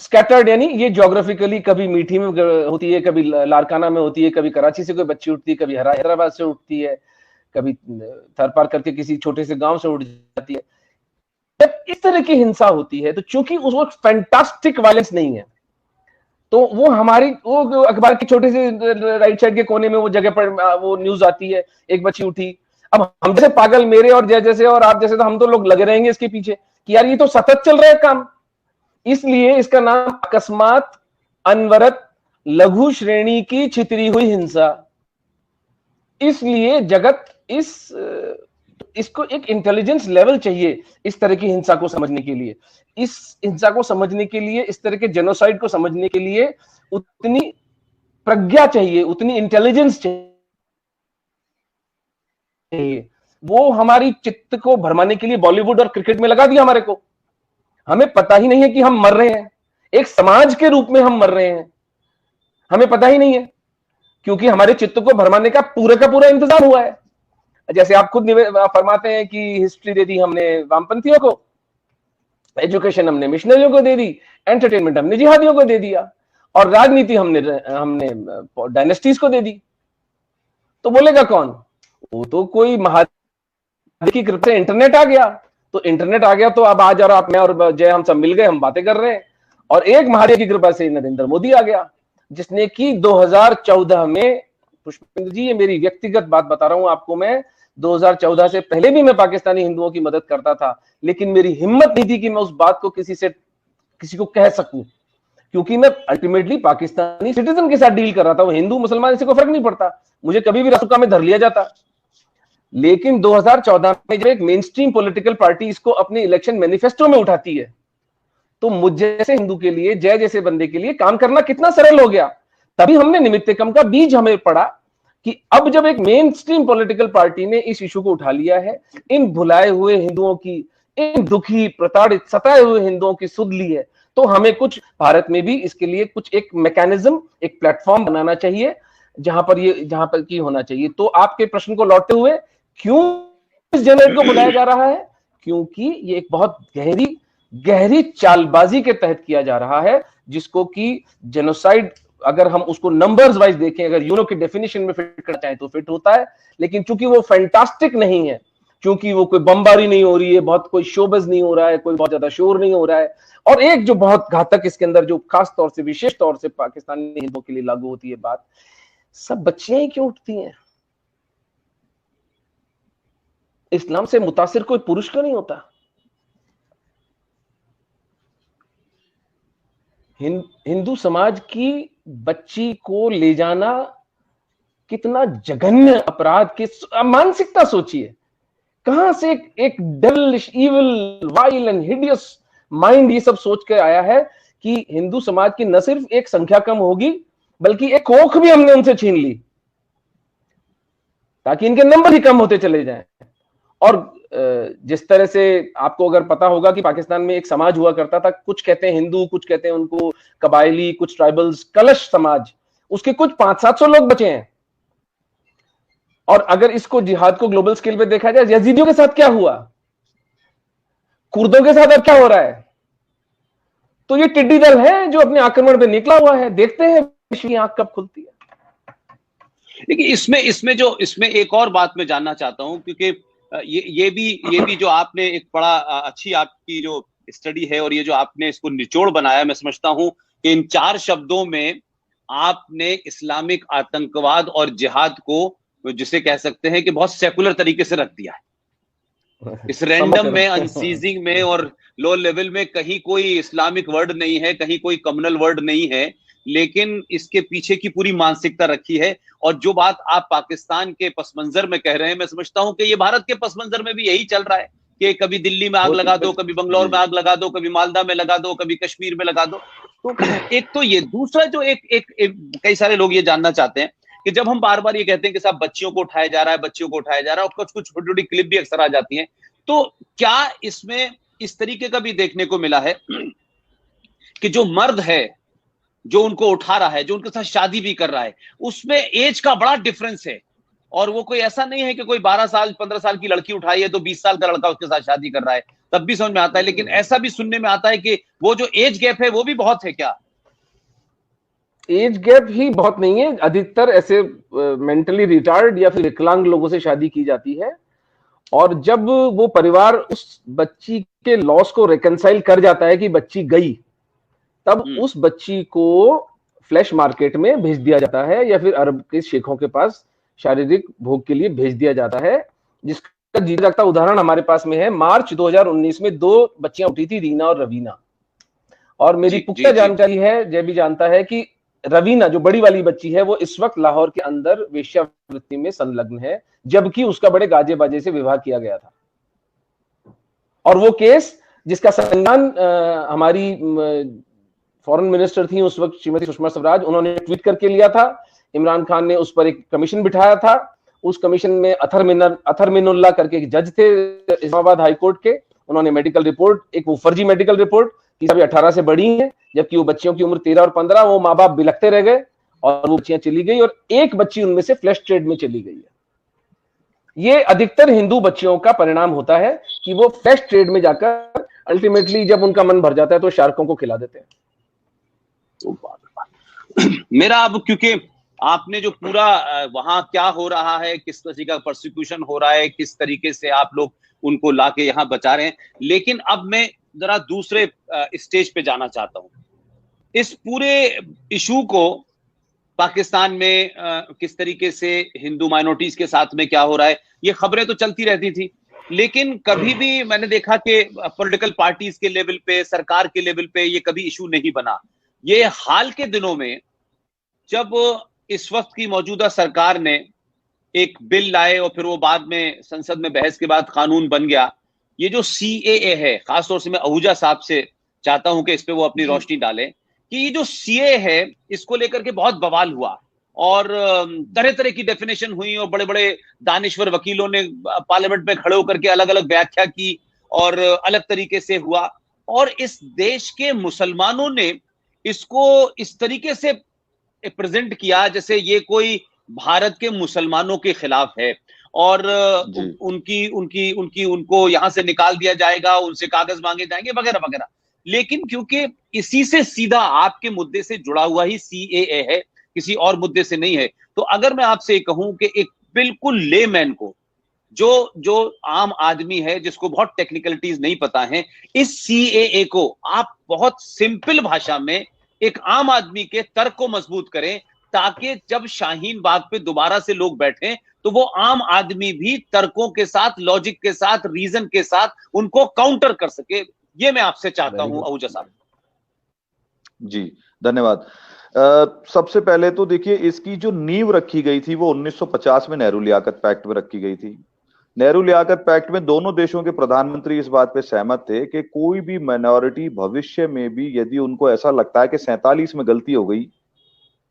स्कैटर्ड, यानी ये ज्योग्राफिकली कभी मीठी में होती है, कभी लारकाना में होती है, कभी कराची से कोई बच्ची उठती है, कभी हैदराबाद से उठती है, कभी थर पार करके किसी छोटे से गांव से उठ जाती है। जब इस तरह की हिंसा होती है, तो चूंकि उस वक्त फैंटास्टिक वायलेंस नहीं है, तो वो हमारी, वो अखबार की छोटे से राइट साइड के कोने में वो जगह पर वो न्यूज आती है, एक बच्ची उठी। अब हम जैसे पागल, मेरे और जय जैसे और आप जैसे, तो हम तो लोग लगे रहेंगे इसके पीछे कि यार ये तो सतत चल रहा है काम। इसलिए इसका नाम अकस्मात, अनवरत, लघु श्रेणी की छितरी हुई हिंसा। इसलिए जगत इस इसको एक इंटेलिजेंस लेवल चाहिए इस तरह की हिंसा को समझने के लिए, इस हिंसा को समझने के लिए, इस तरह के जेनोसाइड को समझने के लिए उतनी प्रज्ञा चाहिए, उतनी इंटेलिजेंस चाहिए। वो हमारी चित्त को भरमाने के लिए बॉलीवुड और क्रिकेट में लगा दिया हमारे को। हमें पता ही नहीं है कि हम मर रहे हैं, एक समाज के रूप में हम मर रहे हैं, हमें पता ही नहीं है, क्योंकि हमारे चित्त को भरमाने का पूरा इंतजाम हुआ है। जैसे आप खुद फरमाते हैं कि हिस्ट्री दे दी हमने वामपंथियों को, एजुकेशन हमने मिशनरियों को दे दी, एंटरटेनमेंट हमने जिहादियों को दे दिया, और राजनीति हमने डायनेस्टीज को दे दी। तो बोलेगा कौन? वो तो कोई महादेव की कृपा से इंटरनेट आ गया, तो इंटरनेट आ गया तो अब आज और आप, मैं और जय, हम सब मिल गए, हम बातें कर रहे हैं। और एक महादेव की कृपा से नरेंद्र मोदी आ गया, जिसने कि 2014 में, पुष्पेंद्र जी ये मेरी व्यक्तिगत बात बता रहा हूं आपको, मैं 2014 से पहले भी मैं पाकिस्तानी हिंदुओं की मदद करता था, लेकिन मेरी हिम्मत नहीं थी कि मैं उस बात को किसी को कह सकूं, क्योंकि मैं अल्टीमेटली पाकिस्तानी सिटीजन के साथ डील कर रहा था। वो हिंदू मुसलमान इससे कोई फर्क नहीं पड़ता, मुझे कभी भी रसूखा में धर लिया जाता। लेकिन 2014 में जब एक मेन स्ट्रीम पॉलिटिकल पार्टी इसको अपने इलेक्शन मैनिफेस्टो में उठाती है, तो मुझ जैसे हिंदू के लिए, जय जैसे बंदे के लिए काम करना कितना सरल हो गया। तभी हमने निमित्तकम का बीज हमें पड़ा कि अब जब एक मेन स्ट्रीम पॉलिटिकल पार्टी ने इस इशू को उठा लिया है, इन भुलाए हुए हिंदुओं की, इन दुखी, प्रताड़ित, सताए हुए हिंदुओं की सुध ली है, तो हमें कुछ भारत में भी इसके लिए कुछ एक मैकेनिज्म, एक प्लेटफॉर्म बनाना चाहिए जहां पर की होना चाहिए। तो आपके प्रश्न को लौटते हुए, क्यों इस जनरेट को बुलाया जा रहा है? क्योंकि ये एक बहुत गहरी चालबाजी के तहत किया जा रहा है, जिसको कि जेनोसाइड, अगर हम उसको नंबर्स वाइज देखें, अगर यूनो की डेफिनेशन में फिट करना चाहें तो फिट होता है, लेकिन चूंकि वो फैंटास्टिक नहीं है, क्योंकि वो कोई बमबारी नहीं हो रही है, बहुत कोई शोबज नहीं हो रहा है, कोई बहुत ज्यादा शोर नहीं हो रहा है, और एक जो बहुत घातक इसके अंदर, जो खास तौर से, विशेष तौर से पाकिस्तानी हिंदुओं के लिए लागू होती है बात, सब बच्चियां ही क्यों उठती हैं? इस्लाम से मुतासिर कोई पुरुष क्यों नहीं होता? हिंदू समाज की बच्ची को ले जाना कितना जघन्य अपराध की मानसिकता सोचिए। कहां से एक devilish, evil, while and hideous mind ये सब सोच के आया है कि हिंदू समाज की न सिर्फ एक संख्या कम होगी, बल्कि एक कोख भी हमने उनसे छीन ली, ताकि इनके नंबर ही कम होते चले जाएं। और जिस तरह से आपको अगर पता होगा कि पाकिस्तान में एक समाज हुआ करता था, कुछ कहते हैं हिंदू, कुछ कहते हैं उनको कबायली, कुछ ट्राइबल्स, कलश समाज, उसके कुछ 500-700 लोग बचे हैं। और अगर इसको जिहाद को ग्लोबल स्केल पे देखा जाए, यजीदियों के साथ क्या हुआ, कुर्दों के साथ अब क्या हो रहा है, तो ये टिड्डी दल है जो अपने आक्रमण पे निकला हुआ है। देखते हैं विश्व की आंख कब खुलती है। देखिए, इसमें एक और बात मैं जानना चाहता हूं, क्योंकि ये भी जो आपने एक बड़ा अच्छी आपकी जो स्टडी है, और ये जो आपने इसको निचोड़ बनाया, मैं समझता हूं कि इन 4 शब्दों में आपने इस्लामिक आतंकवाद और जिहाद को, जिसे कह सकते हैं कि बहुत सेकुलर तरीके से रख दिया है। इस रैंडम में, अनसीजिंग में और लो लेवल में कहीं कोई इस्लामिक वर्ड नहीं है, कहीं कोई कम्युनल वर्ड नहीं है, लेकिन इसके पीछे की पूरी मानसिकता रखी है। और जो बात आप पाकिस्तान के पस मंजर में कह रहे हैं, मैं समझता हूं कि ये भारत के पस मंजर में भी यही चल रहा है कि कभी दिल्ली में आग लगा दो, कभी बंगलौर में आग लगा दो, कभी मालदा में लगा दो, कभी कश्मीर में लगा दो। तो एक तो ये, दूसरा जो कई सारे लोग ये जानना चाहते हैं कि जब हम बार बार ये कहते हैं कि साहब बच्चियों को उठाया जा रहा है, बच्चियों को उठाया जा रहा है, और कुछ छोटी छोटी क्लिप भी अक्सर आ जाती हैं, तो क्या इसमें इस तरीके का भी देखने को मिला है कि जो मर्द है, जो उनको उठा रहा है, जो उनके साथ शादी भी कर रहा है, उसमें एज का बड़ा डिफरेंस है, और वो कोई ऐसा नहीं है कि कोई 12 साल 15 साल की लड़की उठाई है तो 20 साल का लड़का उसके साथ शादी कर रहा है, तब भी समझ में आता है। लेकिन ऐसा भी सुनने में आता है कि वो जो एज गैप है वो भी बहुत है। क्या एज गैप ही बहुत नहीं है, अधिकतर ऐसे मेंटली रिटार्ड या फिर विकलांग लोगों से शादी की जाती है, और जब वो परिवार उस बच्ची के लॉस को रिकंसाइल कर जाता है कि बच्ची गई, तब उस बच्ची को फ्लैश मार्केट में भेज दिया जाता है, या फिर अरब के शेखों के पास शारीरिक भोग के लिए भेज दिया जाता है, जिसका जीता जागता उदाहरण हमारे पास में है। मार्च 2019 में 2 बच्चियां उठी थी, रीना और रवीना, और मेरी पुख्ता जानकारी है, जय भी जानता है कि रवीना जो बड़ी वाली बच्ची है वो इस वक्त लाहौर के अंदर वेश्यावृत्ति में संलग्न है, जबकि उसका बड़े गाजे बाजे से विवाह किया गया था। और वो केस जिसका संज्ञान हमारी फॉरेन मिनिस्टर थी उस वक्त श्रीमती सुषमा स्वराज, उन्होंने ट्वीट करके लिया था। इमरान खान ने उस पर एक कमीशन बिठाया था। उस कमीशन में अथर मिनुल्लाह करके एक जज थे इस्लामाबाद हाई कोर्ट के, उन्होंने मेडिकल रिपोर्ट, एक वो फर्जी मेडिकल रिपोर्ट कि सभी 18 से बड़ी हैं, जबकि वो बच्चियों की उम्र 13 और 15, वो माँ बाप बिलखते रह गए और वो बच्चियां चली गई और एक बच्ची उनमें से फ्लैश ट्रेड में चली गई है। ये अधिकतर हिंदू बच्चियों का परिणाम होता है कि वो फ्लैश ट्रेड में जाकर अल्टीमेटली जब उनका मन भर जाता है तो शार्कों को खिला देते हैं। मेरा अब, क्योंकि आपने जो पूरा वहां क्या हो रहा है, किस तरीके का प्रोसिक्यूशन हो रहा है, किस तरीके से आप लोग उनको लाके यहाँ बचा रहे हैं, लेकिन अब मैं जरा दूसरे स्टेज पे जाना चाहता हूं। इस पूरे इशू को पाकिस्तान में किस तरीके से हिंदू माइनॉरिटीज के साथ में क्या हो रहा है, ये खबरें तो चलती रहती थी, लेकिन कभी भी मैंने देखा कि पॉलिटिकल पार्टीज के लेवल पे, सरकार के लेवल पे ये कभी इशू नहीं बना। ये हाल के दिनों में जब इस वक्त की मौजूदा सरकार ने एक बिल लाए और फिर वो बाद में संसद में बहस के बाद कानून बन गया, ये जो CAA है, खासतौर से मैं आहूजा साहब से चाहता हूं कि इस पे वो अपनी रोशनी डालें कि ये जो CAA है इसको लेकर के बहुत बवाल हुआ और तरह तरह की डेफिनेशन हुई और बड़े बड़े दानिश्वर वकीलों ने पार्लियामेंट में खड़े होकर के अलग अलग व्याख्या की और अलग तरीके से हुआ। और इस देश के मुसलमानों ने इसको इस तरीके से प्रेजेंट किया जैसे ये कोई भारत के मुसलमानों के खिलाफ है और उनको यहां से निकाल दिया जाएगा, उनसे कागज मांगे जाएंगे वगैरह वगैरह। लेकिन क्योंकि इसी से सीधा आपके मुद्दे से जुड़ा हुआ ही CAA है, किसी और मुद्दे से नहीं है, तो अगर मैं आपसे कहूं कि एक बिल्कुल लेमैन को, जो आम आदमी है जिसको बहुत टेक्निकलिटीज नहीं पता है, इस CAA को आप बहुत सिंपल भाषा में एक आम आदमी के तर्क को मजबूत करें, ताकि जब शाहीन बाग पे दोबारा से लोग बैठे तो वो आम आदमी भी तर्कों के साथ, लॉजिक के साथ, रीजन के साथ उनको काउंटर कर सके। ये मैं आपसे चाहता हूं आहूजा साहब। जी धन्यवाद। सबसे पहले तो देखिए, इसकी जो नींव रखी गई थी वो 1950 में नेहरू लियाकत पैक्ट में रखी गई थी। नेहरू लियाकत पैक्ट में दोनों देशों के प्रधानमंत्री इस बात पे सहमत थे कि कोई भी माइनॉरिटी भविष्य में भी यदि उनको ऐसा लगता है कि 47 में गलती हो गई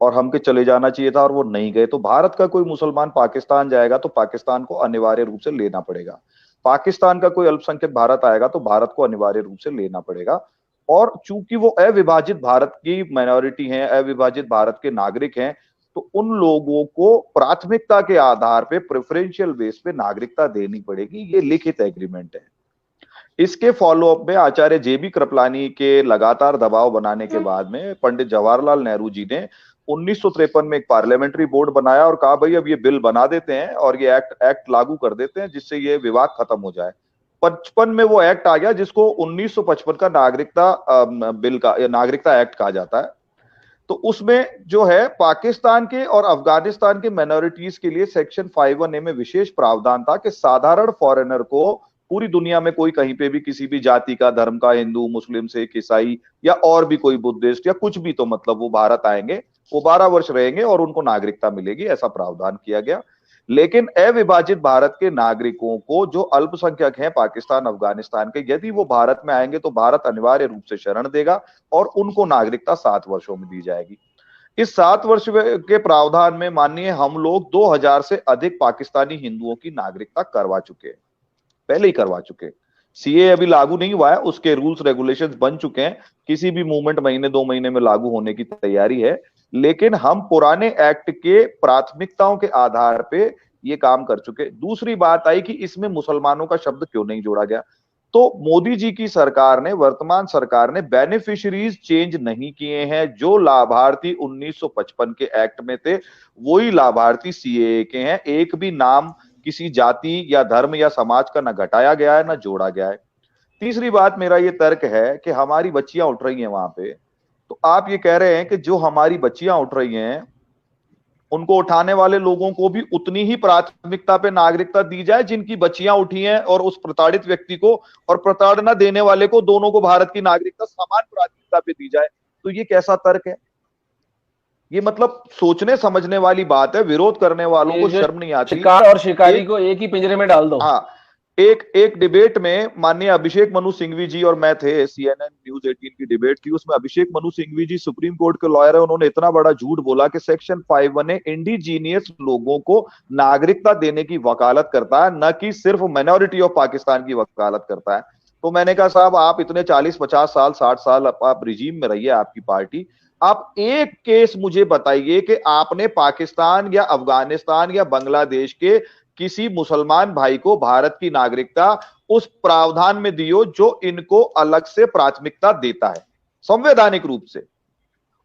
और हमके चले जाना चाहिए था और वो नहीं गए, तो भारत का कोई मुसलमान पाकिस्तान जाएगा तो पाकिस्तान को अनिवार्य रूप से लेना पड़ेगा। पाकिस्तान का कोई अल्पसंख्यक भारत आएगा तो भारत को अनिवार्य रूप से लेना पड़ेगा। और चूंकि वो अविभाजित भारत की माइनॉरिटी हैं, अविभाजित भारत के नागरिक हैं, तो उन लोगों को प्राथमिकता के आधार पे, प्रेफरेंशियल बेस पे नागरिकता देनी पड़ेगी। ये लिखित एग्रीमेंट है। इसके फॉलोअप में आचार्य JB कृपलानी के लगातार दबाव बनाने के बाद में पंडित जवाहरलाल नेहरू जी ने 1953 में एक पार्लियामेंट्री बोर्ड बनाया और कहा भाई अब ये बिल बना देते हैं और ये एक्ट लागू कर देते हैं जिससे ये विवाद खत्म हो जाए। 55 में वो एक्ट आ गया जिसको 1955 का नागरिकता बिल का या नागरिकता एक्ट कहा जाता है। तो उसमें जो है पाकिस्तान के और अफगानिस्तान के माइनॉरिटीज के लिए सेक्शन 51A में विशेष प्रावधान था कि साधारण फॉरेनर को पूरी दुनिया में कोई कहीं पे भी किसी भी जाति का, धर्म का, हिंदू, मुस्लिम, सिख, ईसाई या और भी कोई बुद्धिस्ट या कुछ भी, तो मतलब वो भारत आएंगे, वो 12 वर्ष रहेंगे और उनको नागरिकता मिलेगी, ऐसा प्रावधान किया गया। लेकिन अविभाजित भारत के नागरिकों को जो अल्पसंख्यक हैं पाकिस्तान, अफगानिस्तान के, यदि वो भारत में आएंगे तो भारत अनिवार्य रूप से शरण देगा और उनको नागरिकता 7 वर्षों में दी जाएगी। इस 7 वर्ष के प्रावधान में माननीय हम लोग 2000 से अधिक पाकिस्तानी हिंदुओं की नागरिकता करवा चुके हैं, पहले ही करवा चुके। CAA अभी लागू नहीं हुआ है, उसके रूल्स रेगुलेशंस बन चुके हैं, किसी भी मूवमेंट महीने 2 महीने में लागू होने की तैयारी है। लेकिन हम पुराने एक्ट के प्राथमिकताओं के आधार पे ये काम कर चुके। दूसरी बात आई कि इसमें मुसलमानों का शब्द क्यों नहीं जोड़ा गया। तो मोदी जी की सरकार ने, वर्तमान सरकार ने बेनिफिशरीज चेंज नहीं किए हैं। जो लाभार्थी 1955 के एक्ट में थे वही लाभार्थी CAA के हैं। एक भी नाम किसी जाति या धर्म या समाज का ना घटाया गया है ना जोड़ा गया है। तीसरी बात, मेरा ये तर्क है कि हमारी बच्चियां उठ रही हैं वहां पे, तो आप ये कह रहे हैं कि जो हमारी बच्चियां उठ रही हैं उनको उठाने वाले लोगों को भी उतनी ही प्राथमिकता पे नागरिकता दी जाए जिनकी बच्चियां उठी हैं, और उस प्रताड़ित व्यक्ति को और प्रताड़ना देने वाले को, दोनों को भारत की नागरिकता समान प्राथमिकता पे दी जाए। तो ये कैसा तर्क है? ये मतलब सोचने समझने वाली बात है। विरोध करने वालों को शर्म नहीं आती। शिकार और शिकारी को एक ही पिंजरे में डाल दो। हाँ, एक डिबेट में माननीय अभिषेक मनु सिंघवी जी और मैं थे, CNN न्यूज 18 की डिबेट थी, उसमें अभिषेक मनु सिंघवी जी सुप्रीम कोर्ट के लॉयर है, उन्होंने इतना बड़ा झूठ बोला कि सेक्शन 51 इंडिजीनियस लोगों को नागरिकता देने की वकालत करता है, न कि सिर्फ माइनॉरिटी ऑफ पाकिस्तान की वकालत करता है। तो मैंने कहा साहब, आप इतने 40-50 साल 60 साल आप रिजीम में रहिए, आपकी पार्टी, आप एक केस मुझे बताइए कि आपने पाकिस्तान या अफगानिस्तान या बांग्लादेश के किसी मुसलमान भाई को भारत की नागरिकता उस प्रावधान में दियो जो इनको अलग से प्राथमिकता देता है संवैधानिक रूप से।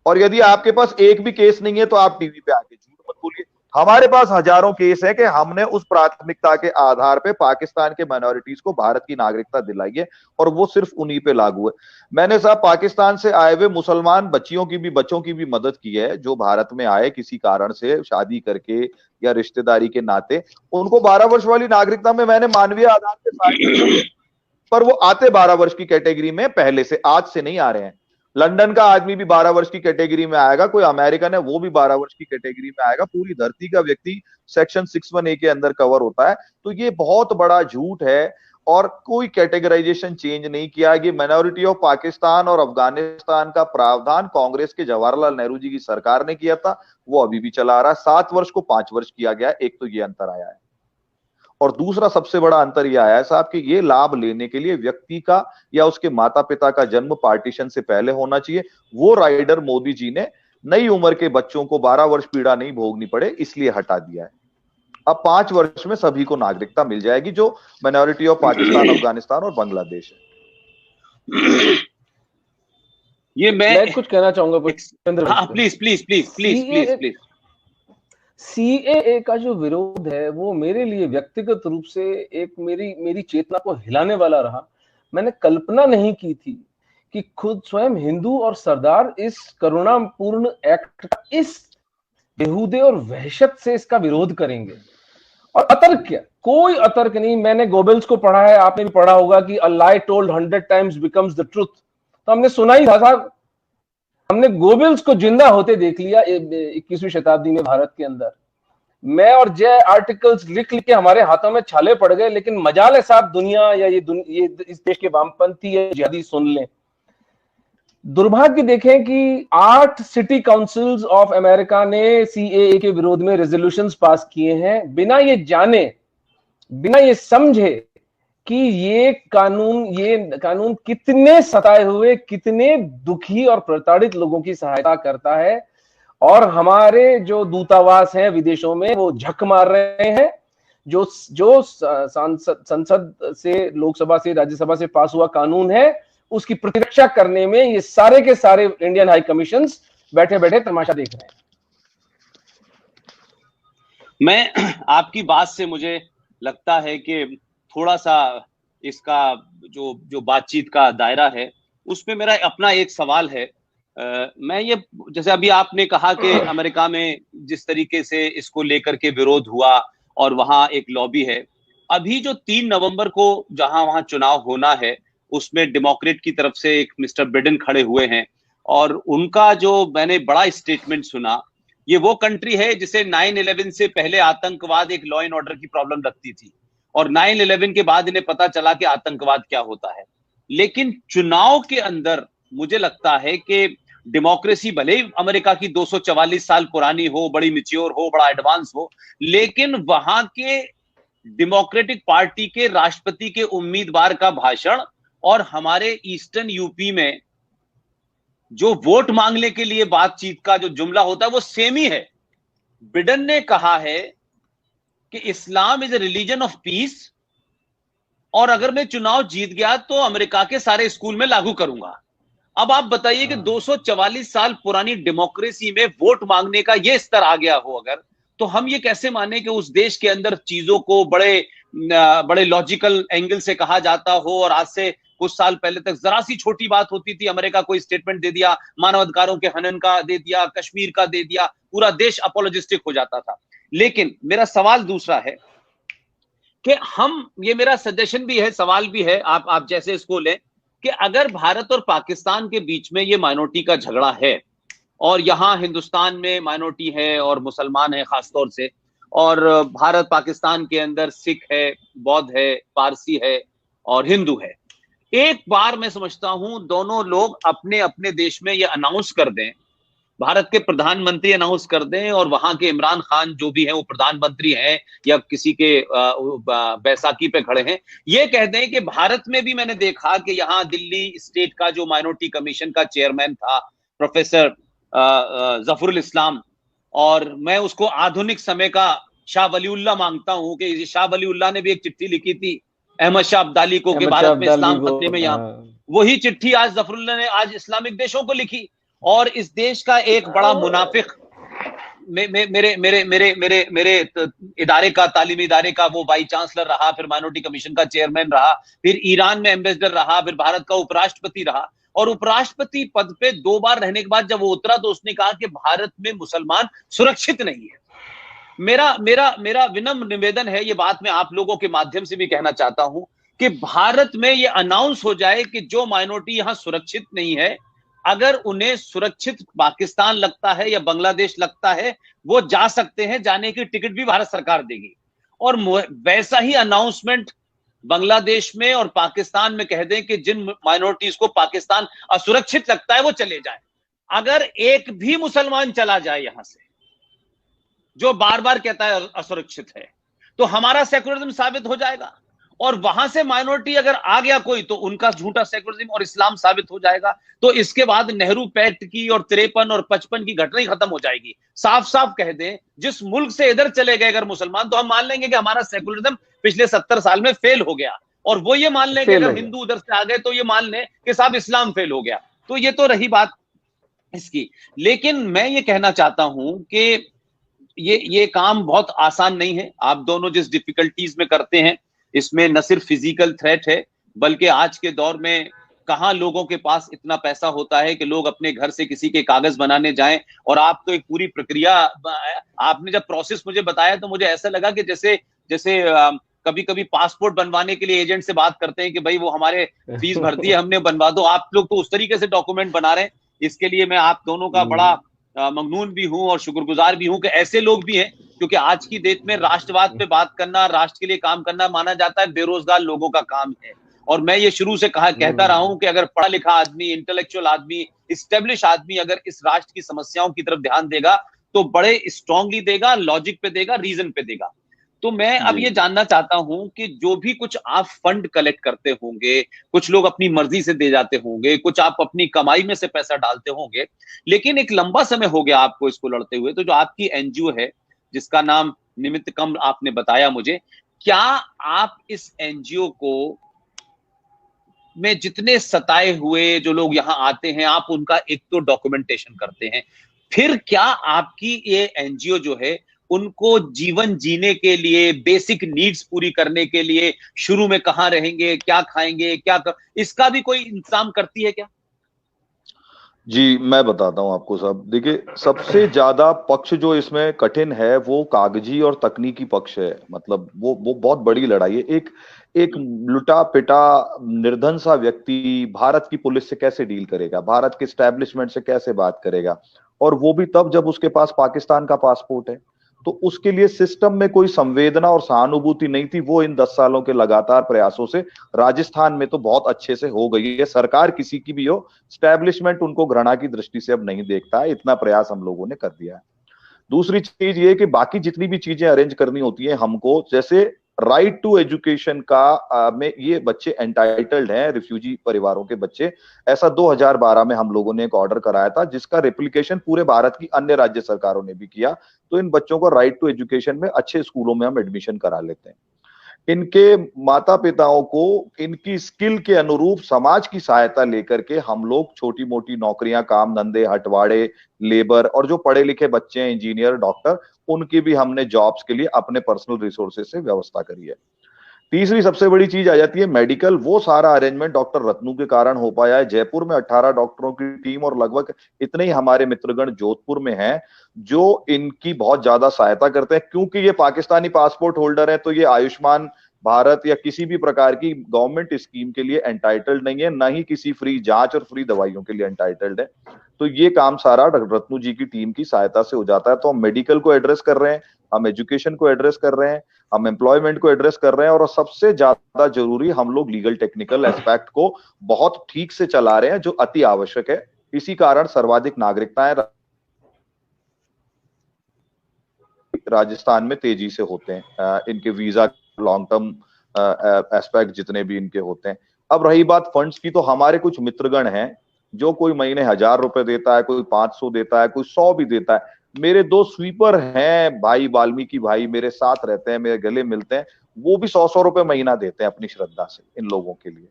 और यदि आपके पास एक भी केस नहीं है तो आप टीवी पे आके झूठ मत बोलिए। हमारे पास हजारों केस है कि हमने उस प्राथमिकता के आधार पे पाकिस्तान के माइनॉरिटीज को भारत की नागरिकता दिलाई है और वो सिर्फ उन्हीं पे लागू है। मैंने साहब पाकिस्तान से आए हुए मुसलमान बच्चों की भी मदद की है, जो भारत में आए किसी कारण से शादी करके या रिश्तेदारी के नाते, उनको 12 वर्ष वाली नागरिकता में मैंने मानवीय आधार पे पर वो आते 12 वर्ष की कैटेगरी में पहले से, आज से नहीं आ रहे हैं। लंदन का आदमी भी 12 वर्ष की कैटेगरी में आएगा, कोई अमेरिकन है वो भी 12 वर्ष की कैटेगरी में आएगा, पूरी धरती का व्यक्ति सेक्शन 61A के अंदर कवर होता है। तो ये बहुत बड़ा झूठ है और कोई कैटेगराइजेशन चेंज नहीं किया। ये माइनॉरिटी ऑफ पाकिस्तान और अफगानिस्तान का प्रावधान कांग्रेस के जवाहरलाल नेहरू जी की सरकार ने किया था, वो अभी भी चला आ रहा है। 7 वर्ष को 5 वर्ष किया गया। एक तो ये अंतर आया है, और दूसरा सबसे बड़ा अंतर यह आया है साहब कि ये लाभ लेने के लिए व्यक्ति का या उसके माता पिता का जन्म पार्टीशन से पहले होना चाहिए। वो राइडर मोदी जी ने नई उम्र के बच्चों को 12 वर्ष पीड़ा नहीं भोगनी पड़े इसलिए हटा दिया है। अब 5 वर्ष में सभी को नागरिकता मिल जाएगी, जो माइनॉरिटी ऑफ पाकिस्तान, अफगानिस्तान और बांग्लादेश है। ये मैं कुछ कहना चाहूंगा। हाँ, प्लीज। सीएए का जो विरोध है वो मेरे लिए व्यक्तिगत रूप से एक मेरी चेतना को हिलाने वाला रहा। मैंने कल्पना नहीं की थी कि खुद स्वयं हिंदू और सरदार इस करुणापूर्ण एक्ट का, इस बेहूदे और वहशत से इसका विरोध करेंगे। और अतर्क क्या, कोई अतर्क नहीं। मैंने गोबेल्स को पढ़ा है, आपने भी पढ़ा होगा कि अ लाई told 100 times becomes the truth। तो हमने सुना ही था साहब, हमने गोबेल्स को जिंदा होते देख लिया 21वीं शताब्दी में भारत के अंदर। मैं और जय आर्टिकल्स लिख के हमारे हाथों में छाले पड़ गए, लेकिन मजाल है साहब दुनिया या ये इस देश के वामपंथी या जिहादी सुन लें। दुर्भाग्य देखें कि 8 सिटी काउंसिल्स ऑफ अमेरिका ने सीएए के विरोध में रेजोल्यूशंस पास किए हैं, बिना ये जाने, बिना ये समझे कि ये कानून कितने सताए हुए, कितने दुखी और प्रताड़ित लोगों की सहायता करता है। और हमारे जो दूतावास हैं विदेशों में वो झक मार रहे हैं। जो संसद से, लोकसभा से, राज्यसभा से पास हुआ कानून है, उसकी प्रतिरक्षा करने में ये सारे के सारे इंडियन हाई कमीशंस बैठे बैठे तमाशा देख रहे हैं। मैं आपकी बात से मुझे लगता है कि थोड़ा सा इसका जो बातचीत का दायरा है उसमें मेरा अपना एक सवाल है। मैं ये, जैसे अभी आपने कहा कि अमेरिका में जिस तरीके से इसको लेकर के विरोध हुआ और वहां एक लॉबी है, अभी जो 3 नवंबर को जहां वहां चुनाव होना है उसमें डेमोक्रेट की तरफ से एक मिस्टर बिडेन खड़े हुए हैं और उनका जो मैंने बड़ा स्टेटमेंट सुना, ये वो कंट्री है जिसे 9/11 से पहले आतंकवाद एक लॉ एंड ऑर्डर की प्रॉब्लम लगती थी और 9/11 के बाद इन्हें पता चला कि आतंकवाद क्या होता है। लेकिन चुनाव के अंदर मुझे लगता है कि डेमोक्रेसी भले ही अमेरिका की 244 साल पुरानी हो, बड़ी मैच्योर हो, बड़ा एडवांस हो, लेकिन वहां के डेमोक्रेटिक पार्टी के राष्ट्रपति के उम्मीदवार का भाषण और हमारे ईस्टर्न यूपी में जो वोट मांगने के लिए बातचीत का जो जुमला होता है वो सेम ही है। बिडेन ने कहा है कि Islam is a religion of peace और अगर मैं चुनाव जीत गया तो अमेरिका के सारे स्कूल में लागू करूंगा। अब आप बताइए कि 244 साल पुरानी डेमोक्रेसी में वोट मांगने का यह स्तर आ गया हो अगर, तो हम ये कैसे माने कि उस देश के अंदर चीजों को बड़े लॉजिकल एंगल से कहा जाता हो। और आज से कुछ साल पहले तक जरा सी छोटी बात होती थी, अमेरिका कोई स्टेटमेंट दे दिया, मानवाधिकारों के हनन का दे दिया, कश्मीर का दे दिया, पूरा देश अपोलोजिस्टिक हो जाता था। लेकिन मेरा सवाल दूसरा है कि ये मेरा सजेशन भी है, सवाल भी है, आप जैसे इसको लें कि अगर भारत और पाकिस्तान के बीच में ये माइनॉरिटी का झगड़ा है और यहाँ हिंदुस्तान में माइनॉरिटी है और मुसलमान है खासतौर से, और भारत पाकिस्तान के अंदर सिख है, बौद्ध है, पारसी है और हिंदू है। एक बार मैं समझता हूं दोनों लोग अपने अपने देश में ये अनाउंस कर दें, भारत के प्रधानमंत्री अनाउंस कर दें और वहां के इमरान खान जो भी है वो प्रधानमंत्री हैं या किसी के बैसाखी पे खड़े हैं, ये कह दें कि भारत में भी मैंने देखा कि यहाँ दिल्ली स्टेट का जो माइनॉरिटी कमीशन का चेयरमैन था प्रोफेसर जफरुल इस्लाम, और मैं उसको आधुनिक समय का शाह वलीउल्लाह मांगता हूं कि शाह वलीउल्लाह ने भी एक चिट्ठी लिखी थी अहमद शाह अब्दाली को कि भारत में इस्लाम फतने में, यहाँ वही चिट्ठी आज जफरुल्लाह ने आज इस्लामिक देशों को लिखी। और इस देश का एक बड़ा मुनाफिक मेरे इदारे का, तालीमी इदारे का वो वाइस चांसलर रहा, फिर माइनॉरिटी कमीशन का चेयरमैन रहा, फिर ईरान में एम्बेसडर रहा, फिर भारत का उपराष्ट्रपति रहा, और उपराष्ट्रपति पद पे 2 बार रहने के बाद जब वो उतरा तो उसने कहा कि भारत में मुसलमान सुरक्षित नहीं है। मेरा मेरा मेरा विनम्र निवेदन है, ये बात मैं आप लोगों के माध्यम से भी कहना चाहता हूं कि भारत में ये अनाउंस हो जाए कि जो माइनॉरिटी यहां सुरक्षित नहीं है, अगर उन्हें सुरक्षित पाकिस्तान लगता है या बांग्लादेश लगता है, वो जा सकते हैं, जाने की टिकट भी भारत सरकार देगी। और वैसा ही अनाउंसमेंट बांग्लादेश में और पाकिस्तान में कह दें कि जिन माइनॉरिटीज को पाकिस्तान असुरक्षित लगता है वो चले जाए। अगर एक भी मुसलमान चला जाए यहां से जो बार बार कहता है असुरक्षित है, तो हमारा सेकुलरिज्म साबित हो जाएगा, और वहां से माइनॉरिटी अगर आ गया कोई तो उनका झूठा सेकुलरिज्म और इस्लाम साबित हो जाएगा। तो इसके बाद नेहरू पैक्ट की और 53 और 55 की घटना ही खत्म हो जाएगी। साफ साफ कह दें, जिस मुल्क से इधर चले गए अगर मुसलमान, तो हम मान लेंगे कि हमारा सेकुलरिज्म पिछले 70 साल में फेल हो गया, और वो ये मान लें कि अगर हिंदू उधर से आ गए तो ये मान लें कि साहब इस्लाम फेल हो गया। तो ये तो रही बात इसकी। लेकिन मैं ये कहना चाहता हूं कि ये काम बहुत आसान नहीं है। आप दोनों जिस डिफिकल्टीज में करते हैं, इसमें न सिर्फ फिजिकल थ्रेट है, बल्कि आज के दौर में कहां लोगों के पास इतना पैसा होता है कि लोग अपने घर से किसी के कागज बनाने जाएं। और आप तो एक पूरी प्रक्रिया, आपने जब प्रोसेस मुझे बताया तो मुझे ऐसा लगा कि जैसे जैसे कभी कभी पासपोर्ट बनवाने के लिए एजेंट से बात करते हैं कि भाई वो हमारे फीस भर दी है, हमने बनवा दो। आप लोग तो उस तरीके से डॉक्यूमेंट बना रहे हैं। इसके लिए मैं आप दोनों का बड़ा ममनून भी हूं और शुक्रगुजार भी हूं कि ऐसे लोग भी हैं, क्योंकि आज की डेट में राष्ट्रवाद पे बात करना, राष्ट्र के लिए काम करना माना जाता है बेरोजगार लोगों का काम है। और मैं ये शुरू से कहता रहा हूं कि अगर पढ़ा लिखा आदमी, इंटेलेक्चुअल आदमी, इस्टेब्लिश आदमी अगर इस राष्ट्र की समस्याओं की तरफ ध्यान देगा तो बड़े स्ट्रांगली देगा, लॉजिक पे देगा, रीजन पे देगा। तो मैं अब ये जानना चाहता हूं कि जो भी कुछ आप फंड कलेक्ट करते होंगे, कुछ लोग अपनी मर्जी से दे जाते होंगे, कुछ आप अपनी कमाई में से पैसा डालते होंगे, लेकिन एक लंबा समय हो गया आपको इसको लड़ते हुए, तो जो आपकी एनजीओ है जिसका नाम निमित्त कम आपने बताया मुझे, क्या आप इस एनजीओ को में जितने सताए हुए जो लोग यहां आते हैं, आप उनका एक तो डॉक्यूमेंटेशन करते हैं, फिर क्या आपकी ये एनजीओ जो है उनको जीवन जीने के लिए, बेसिक नीड्स पूरी करने के लिए, शुरू में कहां रहेंगे, क्या खाएंगे, इसका भी कोई इंतजाम करती है क्या? जी, मैं बताता हूं आपको साहब। देखिए, सबसे ज्यादा पक्ष जो इसमें कठिन है वो कागजी और तकनीकी पक्ष है। मतलब वो बहुत बड़ी लड़ाई है। एक लुटा पिटा निर्धन सा व्यक्ति भारत की पुलिस से कैसे डील करेगा, भारत के एस्टेब्लिशमेंट से कैसे बात करेगा, और वो भी तब जब उसके पास पाकिस्तान का पासपोर्ट है। तो उसके लिए सिस्टम में कोई संवेदना और सहानुभूति नहीं थी। वो इन 10 सालों के लगातार प्रयासों से राजस्थान में तो बहुत अच्छे से हो गई है। सरकार किसी की भी हो, एस्टैब्लिशमेंट उनको घृणा की दृष्टि से अब नहीं देखता है। इतना प्रयास हम लोगों ने कर दिया है। दूसरी चीज ये कि बाकी जितनी भी चीजें अरेंज करनी होती है हमको, जैसे राइट टू एजुकेशन का में ये बच्चे एंटाइटल्ड हैं, रिफ्यूजी परिवारों के बच्चे। ऐसा 2012 में हम लोगों ने एक ऑर्डर कराया था जिसका रेप्लिकेशन पूरे भारत की अन्य राज्य सरकारों ने भी किया। तो इन बच्चों को राइट टू एजुकेशन में अच्छे स्कूलों में हम एडमिशन करा लेते हैं। इनके माता पिताओं को इनकी स्किल के अनुरूप समाज की सहायता लेकर के हम लोग छोटी मोटी नौकरियां, काम धंधे, हटवाड़े, लेबर, और जो पढ़े लिखे बच्चे हैं, इंजीनियर, डॉक्टर, उनकी भी हमने जॉब्स के लिए अपने पर्सनल रिसोर्सेज से व्यवस्था करी है। तीसरी सबसे बड़ी चीज आ जाती है मेडिकल। वो सारा अरेंजमेंट डॉक्टर रत्नू के कारण हो पाया है। जयपुर में 18 डॉक्टरों की टीम और लगभग इतने ही हमारे मित्रगण जोधपुर में हैं जो इनकी बहुत ज्यादा सहायता करते हैं। क्योंकि ये पाकिस्तानी पासपोर्ट होल्डर है तो ये आयुष्मान भारत या किसी भी प्रकार की गवर्नमेंट स्कीम के लिए एंटाइटल्ड नहीं है, ना ही किसी फ्री जांच और फ्री दवाइयों के लिए एंटाइटल्ड है। तो ये काम सारा रत्नू जी की टीम की सहायता से हो जाता है। तो हम मेडिकल को एड्रेस कर रहे हैं, हम एजुकेशन को एड्रेस कर रहे हैं, हम एम्प्लॉयमेंट को एड्रेस कर रहे हैं, और सबसे ज्यादा जरूरी हम लोग लीगल टेक्निकल एस्पेक्ट को बहुत ठीक से चला रहे हैं, जो अति आवश्यक है। इसी कारण सर्वाधिक नागरिकताएं राजस्थान में तेजी से होते हैं, इनके वीजा लॉन्ग टर्म एस्पेक्ट जितने भी इनके होते हैं। अब रही बात फंड्स की, तो हमारे कुछ मित्रगण हैं जो कोई महीने 1000 रुपए देता है, कोई 500 देता है, कोई 100 भी देता है। मेरे 2 स्वीपर हैं भाई, वाल्मीकि भाई, मेरे साथ रहते हैं, मेरे गले मिलते हैं, वो भी 100-100 रुपए महीना देते हैं अपनी श्रद्धा से इन लोगों के लिए।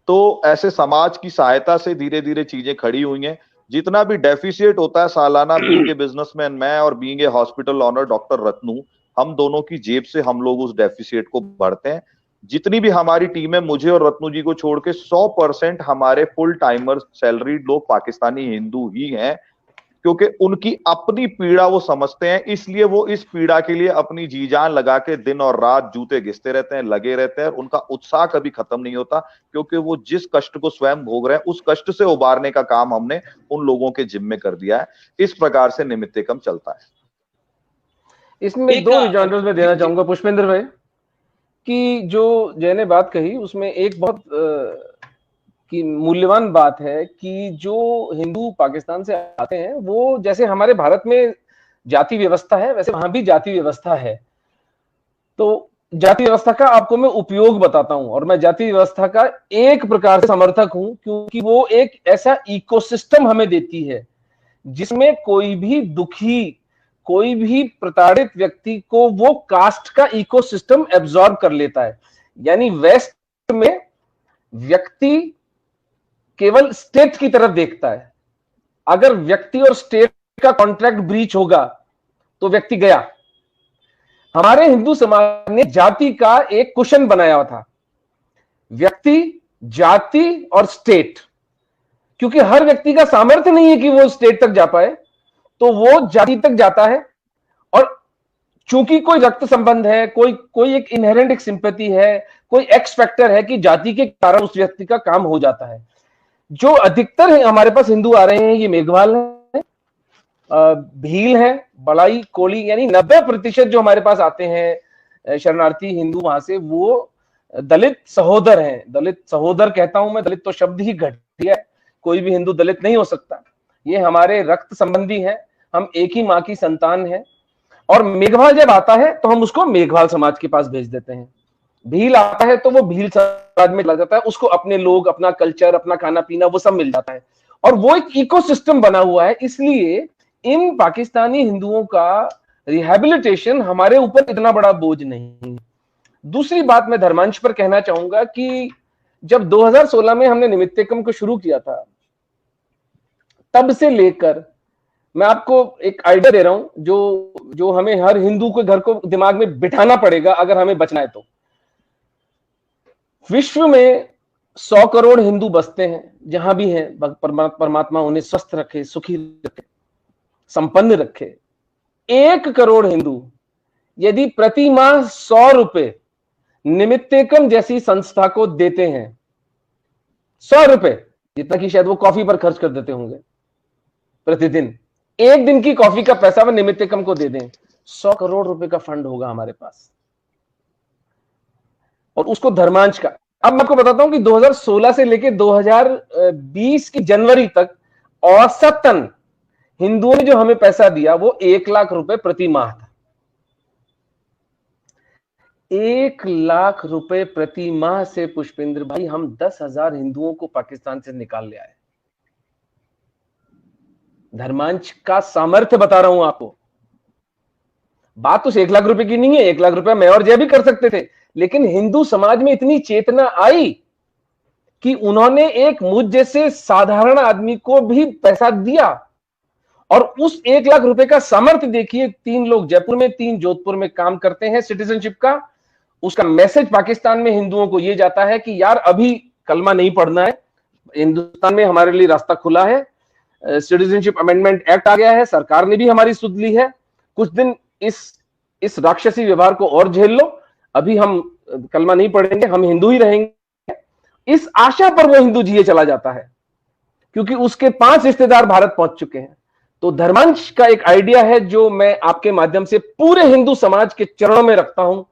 तो ऐसे समाज की सहायता से धीरे धीरे चीजें खड़ी हुई हैं। जितना भी डेफिसिट होता है सालाना, बीइंग ए बिजनेसमैन मैं और being a hospital owner doctor Ratnu, हम दोनों की जेब से हम लोग उस डेफिसिट को भरते हैं। जितनी भी हमारी टीम है, मुझे और रत्नू जी को छोड़ के 100% हमारे फुल टाइमर सैलरीड लोग पाकिस्तानी हिंदू ही हैं, क्योंकि उनकी अपनी पीड़ा वो समझते हैं, इसलिए वो इस पीड़ा के लिए अपनी जी जान लगा के दिन और रात जूते घिसते रहते हैं, लगे रहते हैं। उनका उत्साह कभी खत्म नहीं होता, क्योंकि वो जिस कष्ट को स्वयं भोग रहे हैं, उस कष्ट से उबारने का काम हमने उन लोगों के जिम्मे कर दिया है। इस प्रकार से निमित्तकम चलता है। इसमें 2 एग्जाम्पल में देना चाहूंगा पुष्पेंद्र भाई, कि जो जय ने बात कही उसमें एक बहुत की मूल्यवान बात है कि जो हिंदू पाकिस्तान से आते हैं, वो जैसे हमारे भारत में जाति व्यवस्था है, वैसे वहां भी जाति व्यवस्था है। तो जाति व्यवस्था का आपको मैं उपयोग बताता हूं, और मैं जाति व्यवस्था का एक प्रकार से समर्थक हूं, क्योंकि वो एक ऐसा इकोसिस्टम हमें देती है जिसमें कोई भी दुखी, कोई भी प्रताड़ित व्यक्ति को वो कास्ट का इकोसिस्टम एब्जॉर्ब कर लेता है। यानी वेस्ट में व्यक्ति केवल स्टेट की तरफ देखता है, अगर व्यक्ति और स्टेट का कॉन्ट्रैक्ट ब्रीच होगा तो व्यक्ति गया। हमारे हिंदू समाज ने जाति का एक कुशन बनाया हुआ था, व्यक्ति, जाति और स्टेट, क्योंकि हर व्यक्ति का सामर्थ्य नहीं है कि वो स्टेट तक जा पाए, तो वो जाति तक जाता है। और चूंकि कोई रक्त संबंध है, कोई एक इनहेरेंट एक सिंपैथी है, कोई एक्स फैक्टर है कि जाति के कारण उस व्यक्ति का काम हो जाता है। जो अधिकतर है हमारे पास हिंदू आ रहे हैं, ये मेघवाल है, भील है, बड़ाई, कोली, यानी 90% जो हमारे पास आते हैं शरणार्थी हिंदू वहां से, वो दलित सहोदर हैं। दलित सहोदर कहता हूं मैं, दलित तो शब्द ही घटिया है, कोई भी हिंदू दलित नहीं हो सकता। ये हमारे रक्त संबंधी हैं, हम एक ही माँ की संतान हैं। और मेघवाल जब आता है तो हम उसको मेघवाल समाज के पास भेज देते हैं। भील आता है तो वो भील समाज में लग जाता है, उसको अपने लोग, अपना कल्चर, अपना खाना पीना वो सब मिल जाता है, और वो एक इकोसिस्टम बना हुआ है। इसलिए इन पाकिस्तानी हिंदुओं का रिहैबिलिटेशन हमारे ऊपर इतना बड़ा बोझ नहीं। दूसरी बात मैं धर्मांश पर कहना चाहूंगा कि जब 2016 में हमने निमित्तकम को शुरू किया था, तब से लेकर मैं आपको एक आइडिया दे रहा हूं जो हमें हर हिंदू के घर को दिमाग में बिठाना पड़ेगा अगर हमें बचना है। तो विश्व में 100 करोड़ हिंदू बसते हैं, जहां भी हैं, परमात्मा उन्हें स्वस्थ रखे, सुखी रखे, संपन्न रखे। 1 करोड़ हिंदू यदि प्रति माह 100 रुपए निमित्तकम जैसी संस्था को देते हैं, 100 रुपए, जितना कि शायद वो कॉफी पर खर्च कर देते होंगे प्रतिदिन, एक दिन की कॉफी का पैसा वो निमित्तकम को दे दें, 100 करोड़ रुपए का फंड होगा हमारे पास। और उसको धर्मांश का, अब मैं आपको बताता हूं कि 2016 से लेकर 2020 की जनवरी तक औसतन हिंदुओं ने जो हमें पैसा दिया वो 1 लाख रुपए प्रति माह था। 1 लाख रुपए प्रति माह से पुष्पेंद्र भाई हम 10,000 हिंदुओं को पाकिस्तान से निकाल ले आए। धर्मांश का सामर्थ्य बता रहा हूं आपको। बात तो 1 लाख रुपए की नहीं है, 1 लाख रुपए मैं और जय भी कर सकते थे, लेकिन हिंदू समाज में इतनी चेतना आई कि उन्होंने एक मुझ जैसे साधारण आदमी को भी पैसा दिया। और उस 1 लाख रुपए का सामर्थ्य देखिए, 3 लोग जयपुर में, 3 जोधपुर में काम करते हैं सिटीजनशिप का। उसका मैसेज पाकिस्तान में हिंदुओं को यह जाता है कि यार अभी कलमा नहीं पढ़ना है, हिंदुस्तान में हमारे लिए रास्ता खुला है, सिटीजनशिप अमेंडमेंट एक्ट आ गया है, सरकार ने भी हमारी सुध ली है, कुछ दिन इस राक्षसी व्यवहार को और झेल लो, अभी हम कलमा नहीं पढ़ेंगे, हम हिंदू ही रहेंगे, इस आशा पर वो हिंदू जिए चला जाता है, क्योंकि उसके 5 रिश्तेदार भारत पहुंच चुके हैं। तो धर्मांश का एक आइडिया है जो मैं आपके माध्यम से पूरे हिंदू समाज के चरणों में रखता हूं।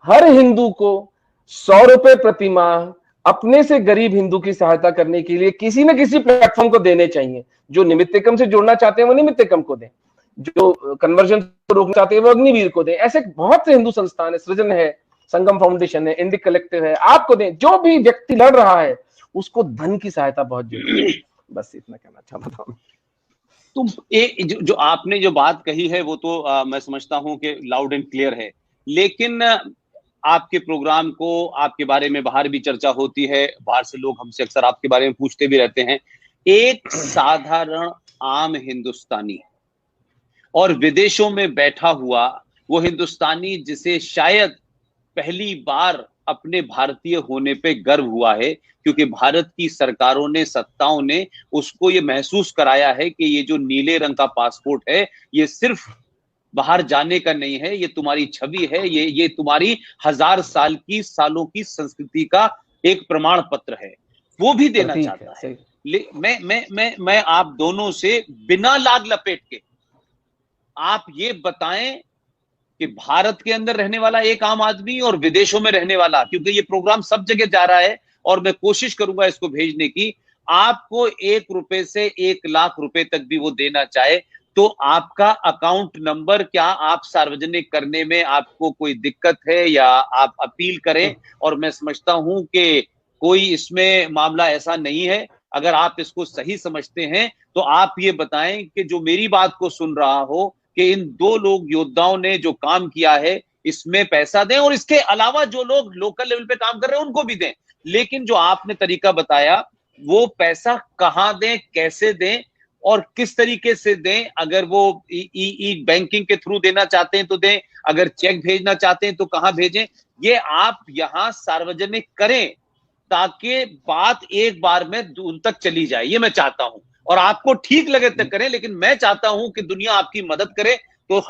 हर हिंदू को 100 रुपए प्रति माह अपने से गरीब हिंदू की सहायता करने के लिए किसी न किसी प्लेटफॉर्म को देने चाहिए। जो निमित्तकम से जुड़ना चाहते हैं वो निमित्तकम को दें, जो कन्वर्जन को रोकना चाहते हैं वो अग्निवीर को दें। ऐसे बहुत से हिंदू संस्थान है, सृजन है, संगम फाउंडेशन है, इंडिक कलेक्टिव है, आपको दें। जो भी व्यक्ति लड़ रहा है उसको धन की सहायता बहुत जरूरी है। बस इतना कहना चाहता हूं। तो जो आपने जो बात कही है वो तो मैं समझता हूं कि लाउड एंड क्लियर है, लेकिन आपके प्रोग्राम को, आपके बारे में बाहर भी चर्चा होती है, बाहर से लोग हमसे अक्सर आपके बारे में पूछते भी रहते हैं। एक साधारण आम हिंदुस्तानी और विदेशों में बैठा हुआ वो हिंदुस्तानी जिसे शायद पहली बार अपने भारतीय होने पे गर्व हुआ है, क्योंकि भारत की सरकारों ने, सत्ताओं ने उसको ये महसूस कराया है कि ये जो नीले रंग का पासपोर्ट है ये सिर्फ बाहर जाने का नहीं है, ये तुम्हारी छवि है, ये तुम्हारी 1000 सालों की संस्कृति का एक प्रमाण पत्र है, वो भी देना चाहता है। मैं आप दोनों से बिना लाग लपेट के आप ये बताएं कि भारत के अंदर रहने वाला एक आम आदमी और विदेशों में रहने वाला, क्योंकि ये प्रोग्राम सब जगह जा रहा है और मैं कोशिश करूंगा इसको भेजने की, आपको 1 रुपए से 1 लाख रुपए तक भी वो देना चाहे तो आपका अकाउंट नंबर, क्या आप सार्वजनिक करने में आपको कोई दिक्कत है या आप अपील करें? और मैं समझता हूं कि कोई इसमें मामला ऐसा नहीं है। अगर आप इसको सही समझते हैं तो आप ये बताएं कि जो मेरी बात को सुन रहा हो कि इन 2 लोग योद्धाओं ने जो काम किया है इसमें पैसा दें, और इसके अलावा जो लोग लोकल लेवल पे काम कर रहे हैं उनको भी दें। लेकिन जो आपने तरीका बताया वो पैसा कहां दें, कैसे दें और किस तरीके से दें। अगर वो ई बैंकिंग के थ्रू देना चाहते हैं तो दें, अगर चेक भेजना चाहते हैं तो कहां भेजें, ये आप यहां सार्वजनिक करें ताकि बात एक बार में उन तक चली जाए। ये मैं चाहता हूं, और आपको ठीक लगे तक करें, लेकिन मैं चाहता हूं कि दुनिया आपकी मदद करे। तो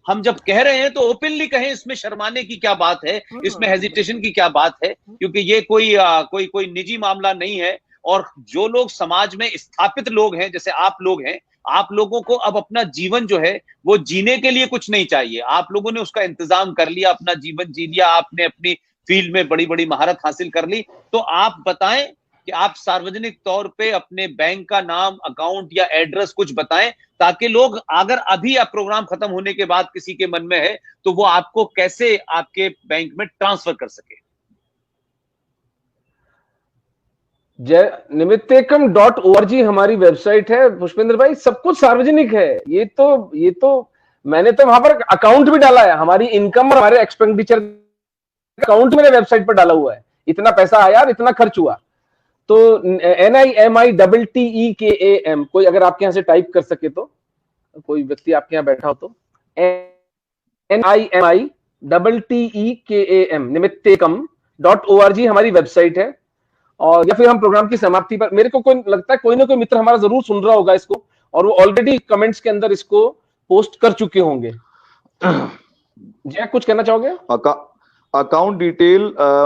हम जब कह रहे हैं तो ओपनली कहें, इसमें शर्माने की क्या बात है, इसमें हेजिटेशन की क्या बात है, क्योंकि ये कोई निजी मामला नहीं है। और जो लोग समाज में स्थापित लोग हैं, जैसे आप लोग हैं, आप लोगों को अब अपना जीवन जो है वो जीने के लिए कुछ नहीं चाहिए। आप लोगों ने उसका इंतजाम कर लिया, अपना जीवन जी लिया, आपने अपनी फील्ड में बड़ी बड़ी महारत हासिल कर ली। तो आप बताएं कि आप सार्वजनिक तौर पे अपने बैंक का नाम, अकाउंट या एड्रेस कुछ बताएं, ताकि लोग, अगर अभी आप प्रोग्राम खत्म होने के बाद किसी के मन में है तो वो आपको कैसे आपके बैंक में ट्रांसफर कर सके। निमित्तकम.org हमारी वेबसाइट है पुष्पेंद्र भाई, सब कुछ सार्वजनिक है। ये तो मैंने तो वहां पर अकाउंट भी डाला है, हमारी इनकम और हमारे एक्सपेंडिचर अकाउंट मेरे वेबसाइट पर डाला हुआ है, इतना पैसा आया और इतना खर्च हुआ। तो NIMITTEKAM, कोई अगर आपके यहां से टाइप कर सके तो, कोई व्यक्ति आपके यहां बैठा हो तो NIMITTEKAM निमित्तकम.org हमारी वेबसाइट है। और या फिर हम प्रोग्राम की समाप्ति पर, मेरे को कोई लगता है कोई ना कोई मित्र हमारा जरूर सुन रहा होगा इसको, और वो ऑलरेडी कमेंट्स के अंदर इसको पोस्ट कर चुके होंगे। जय, कुछ कहना चाहोगे? अकाउंट डिटेल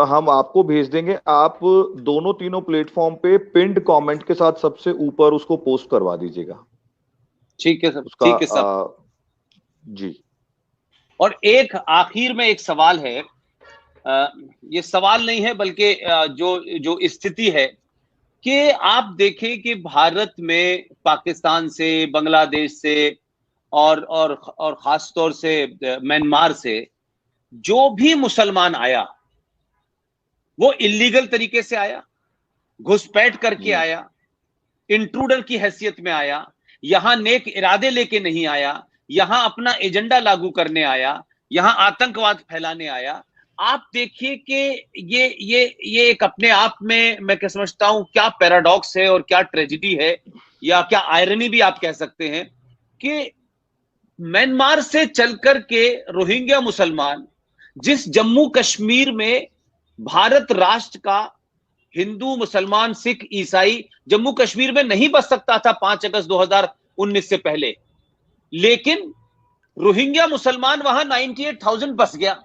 हम आपको भेज देंगे। आप दोनों तीनों प्लेटफॉर्म पे पिंड कमेंट के साथ सबसे ऊपर उसको पोस्ट करवा दीजिएगा। ठीक है सर, ठीक है सर जी। और एक आखिर में एक सवाल है, ये सवाल नहीं है बल्कि जो स्थिति है कि आप देखें कि भारत में पाकिस्तान से, बांग्लादेश से और खास तौर से म्यांमार से जो भी मुसलमान आया वो इलीगल तरीके से आया, घुसपैठ करके आया, इंट्रूडर की हैसियत में आया, यहां नेक इरादे लेके नहीं आया, यहां अपना एजेंडा लागू करने आया, यहां आतंकवाद फैलाने आया। आप देखिए कि ये एक अपने आप में मैं क्या समझता हूं क्या पैराडॉक्स है और क्या ट्रेजेडी है या क्या आयरनी भी आप कह सकते हैं कि म्यांमार से चलकर के रोहिंग्या मुसलमान जिस जम्मू कश्मीर में भारत राष्ट्र का हिंदू, मुसलमान, सिख, ईसाई जम्मू कश्मीर में नहीं बस सकता था 5 अगस्त 2019 से पहले, लेकिन रोहिंग्या मुसलमान वहां 98,000 बस गया।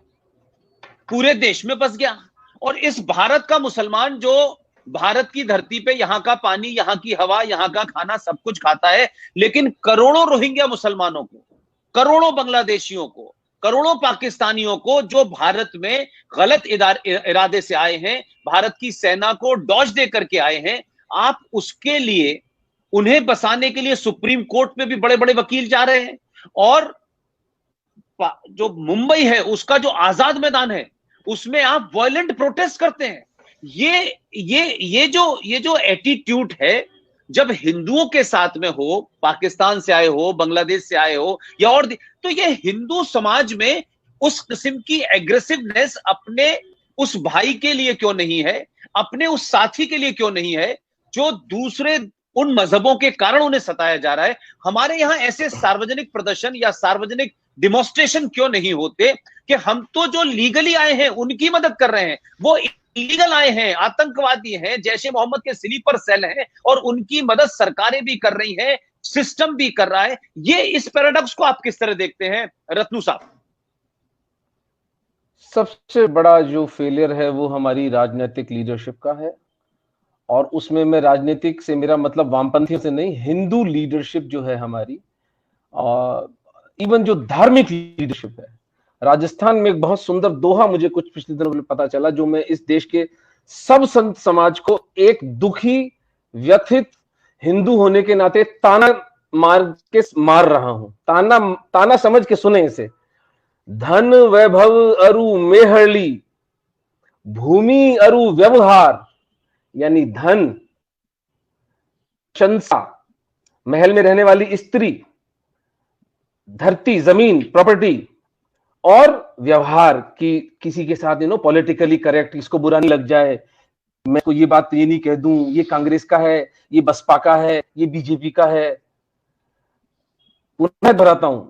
पूरे देश में बस गया। और इस भारत का मुसलमान जो भारत की धरती पे यहां का पानी, यहां की हवा, यहां का खाना सब कुछ खाता है, लेकिन करोड़ों रोहिंग्या मुसलमानों को, करोड़ों बांग्लादेशियों को, करोड़ों पाकिस्तानियों को जो भारत में गलत इरादे से आए हैं, भारत की सेना को डॉज दे करके आए हैं, आप उसके लिए उन्हें बसाने के लिए सुप्रीम कोर्ट में भी बड़े बड़े वकील जा रहे हैं। और जो मुंबई है उसका जो आजाद मैदान है उसमें आप वायलेंट प्रोटेस्ट करते हैं। ये जो एटीट्यूड है, जब हिंदुओं के साथ में हो, पाकिस्तान से आए हो, बांग्लादेश से आए हो या और, तो ये हिंदू समाज में उस किस्म की एग्रेसिवनेस अपने उस भाई के लिए क्यों नहीं है, अपने उस साथी के लिए क्यों नहीं है जो दूसरे उन मजहबों के कारण उन्हें सताया जा रहा है। हमारे यहां ऐसे सार्वजनिक प्रदर्शन या सार्वजनिक डिमॉन्स्ट्रेशन क्यों नहीं होते कि हम तो जो लीगली आए हैं उनकी मदद कर रहे हैं, वो इलीगल आए हैं, आतंकवादी हैं, जैशे मोहम्मद के स्लीपर सेल हैं और उनकी मदद सरकारें भी कर रही हैं, सिस्टम भी कर रहा है। ये इस पैराडॉक्स को आप किस तरह देखते हैं रत्नू साहब? सबसे बड़ा जो फेलियर है वो हमारी राजनीतिक लीडरशिप का है, और उसमें मैं राजनीतिक से मेरा मतलब वामपंथियों से नहीं, हिंदू लीडरशिप जो है हमारी, और इवन जो धार्मिक लीडरशिप है। राजस्थान में एक बहुत सुंदर दोहा मुझे कुछ पिछले दिनों में पता चला, जो मैं इस देश के सब संत समाज को एक दुखी व्यथित हिंदू होने के नाते ताना मार रहा हूं। ताना समझ के सुने इसे। धन वैभव अरु मेहरली, भूमि अरु व्यवहार, यानी धन, प्रशंसा, महल में रहने वाली स्त्री, धरती, जमीन, प्रॉपर्टी, और व्यवहार की किसी के साथ पॉलिटिकली करेक्ट, इसको बुरा नहीं लग जाए, मैं को ये बात ये नहीं कह दूं ये कांग्रेस का है, ये बसपा का है, ये बीजेपी का है। पुनः दोहराता हूं,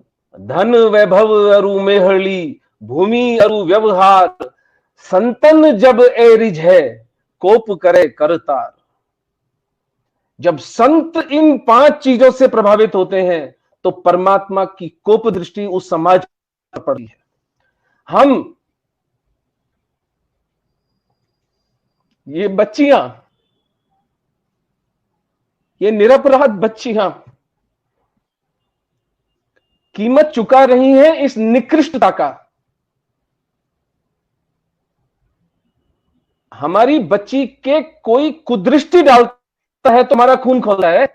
धन वैभव अरु मेहरली, भूमि अरु व्यवहार, संतन जब ए रिझ है, कोप करे करतार। जब संत इन 5 चीजों से प्रभावित होते हैं तो परमात्मा की कोप दृष्टि उस समाज पर पड़ी है। हम ये बच्चियां, ये निरपराध बच्चियां कीमत चुका रही हैं इस निकृष्टता का। हमारी बच्ची के कोई कुदृष्टि डालता है तो हमारा खून खोलता है।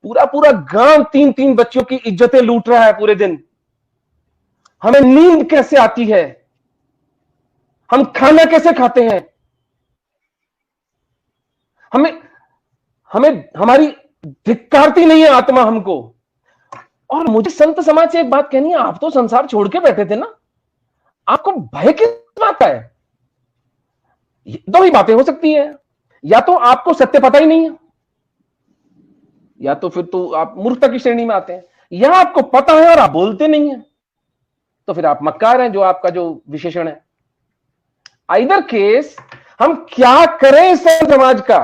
पूरा पूरा गांव 3-3 बच्चों की इज्जतें लूट रहा है पूरे दिन। हमें नींद कैसे आती है, हम खाना कैसे खाते हैं, हमें हमारी धिक्कारती नहीं है आत्मा हमको। और मुझे संत समाज से एक बात कहनी है, आप तो संसार छोड़ के बैठे थे ना, आपको भय किस बात का है? 2 ही बातें हो सकती है, या तो आपको सत्य पता ही नहीं है, या तो फिर तो आप मूर्खता की श्रेणी में आते हैं, या आपको पता है और आप बोलते नहीं है, तो फिर आप मक्कार हैं, जो आपका जो विशेषण है। आइदर केस, हम क्या करें संत समाज का,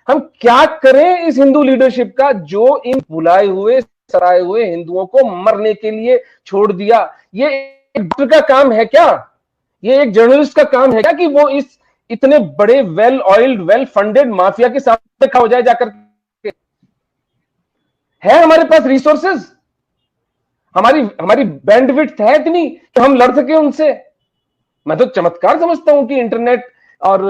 हम क्या करें इस हिंदू लीडरशिप का, जो इन भुलाए हुए सराए हुए हिंदुओं को मरने के लिए छोड़ दिया। ये एक डॉक्टर का काम है क्या, ये एक जर्नलिस्ट का काम है क्या कि वो इस इतने बड़े well oiled well funded mafia के साथ खा हो जाए जाकर के? है हमारे पास रिसोर्सेज, हमारी बैंडविड्थ है इतनी कि हम लड़ सके उनसे? मैं तो चमत्कार समझता हूं कि इंटरनेट और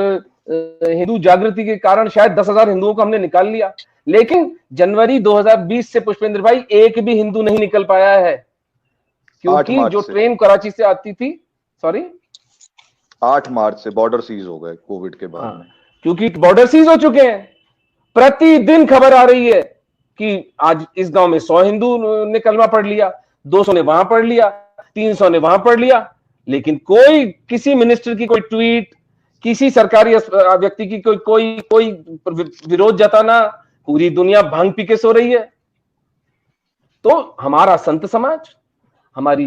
हिंदू जागृति के कारण शायद 10,000 हिंदुओं को हमने निकाल लिया, लेकिन जनवरी 2020 से पुष्पेंद्र भाई एक भी हिंदू नहीं निकल पाया है, क्योंकि जो ट्रेन कराची से आती थी, 8 मार्च से बॉर्डर सीज हो गए कोविड के बाद में, क्योंकि बॉर्डर सीज हो चुके हैं। प्रतिदिन खबर आ रही है कि आज इस गांव में 100 हिंदू ने कलमा पढ़ लिया, 200 ने वहां पढ़ लिया, 300 ने वहां पढ़ लिया, लेकिन कोई किसी मिनिस्टर की कोई ट्वीट, किसी सरकारी व्यक्ति की कोई विरोध जताना, पूरी दुनिया भांग पी के सो रही है। तो हमारा संत समाज, हमारी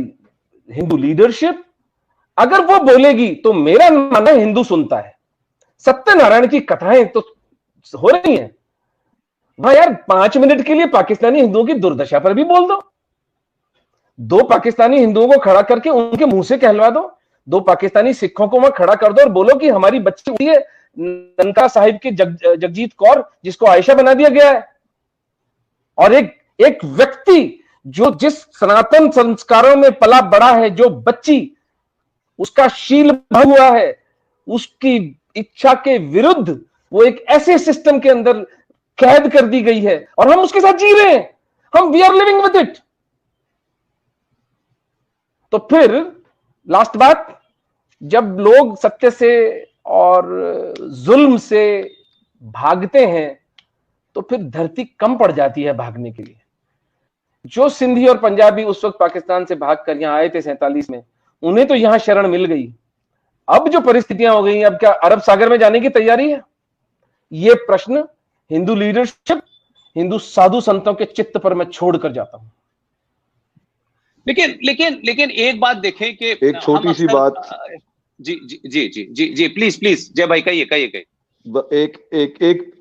हिंदू लीडरशिप अगर वो बोलेगी तो मेरा मानना हिंदू सुनता है। सत्यनारायण की कथाएं तो हो रही हैं भाई यार, 5 मिनट के लिए पाकिस्तानी हिंदुओं की दुर्दशा पर भी बोल दो, 2 पाकिस्तानी हिंदुओं को खड़ा करके उनके मुंह से कहलवा दो, 2 पाकिस्तानी सिखों को वहां खड़ा कर दो और बोलो कि हमारी बच्ची हुई है ननकाना साहिब के जगजीत कौर, जिसको आयशा बना दिया गया है। और एक व्यक्ति जो जिस सनातन संस्कारों में पला बड़ा है, जो बच्ची उसका शील भंग हुआ है, उसकी इच्छा के विरुद्ध वो एक ऐसे सिस्टम के अंदर कैद कर दी गई है और हम उसके साथ जी रहे हैं, हम we are living with it. तो फिर लास्ट बात, जब लोग सत्य से और जुल्म से भागते हैं तो फिर धरती कम पड़ जाती है भागने के लिए। जो सिंधी और पंजाबी उस वक्त पाकिस्तान से भागकर यहां आए थे 47 में, उन्हें तो यहां शरण मिल गई। अब जो परिस्थितियां हो गई, अब क्या अरब सागर में जाने की तैयारी है? यह प्रश्न हिंदू लीडरशिप, हिंदू साधु संतों के चित्त पर मैं छोड़कर जाता हूं। लेकिन एक बात देखें कि एक छोटी सी बात। जी जी जी जी जी जी प्लीज प्लीज जय भाई, कहिए।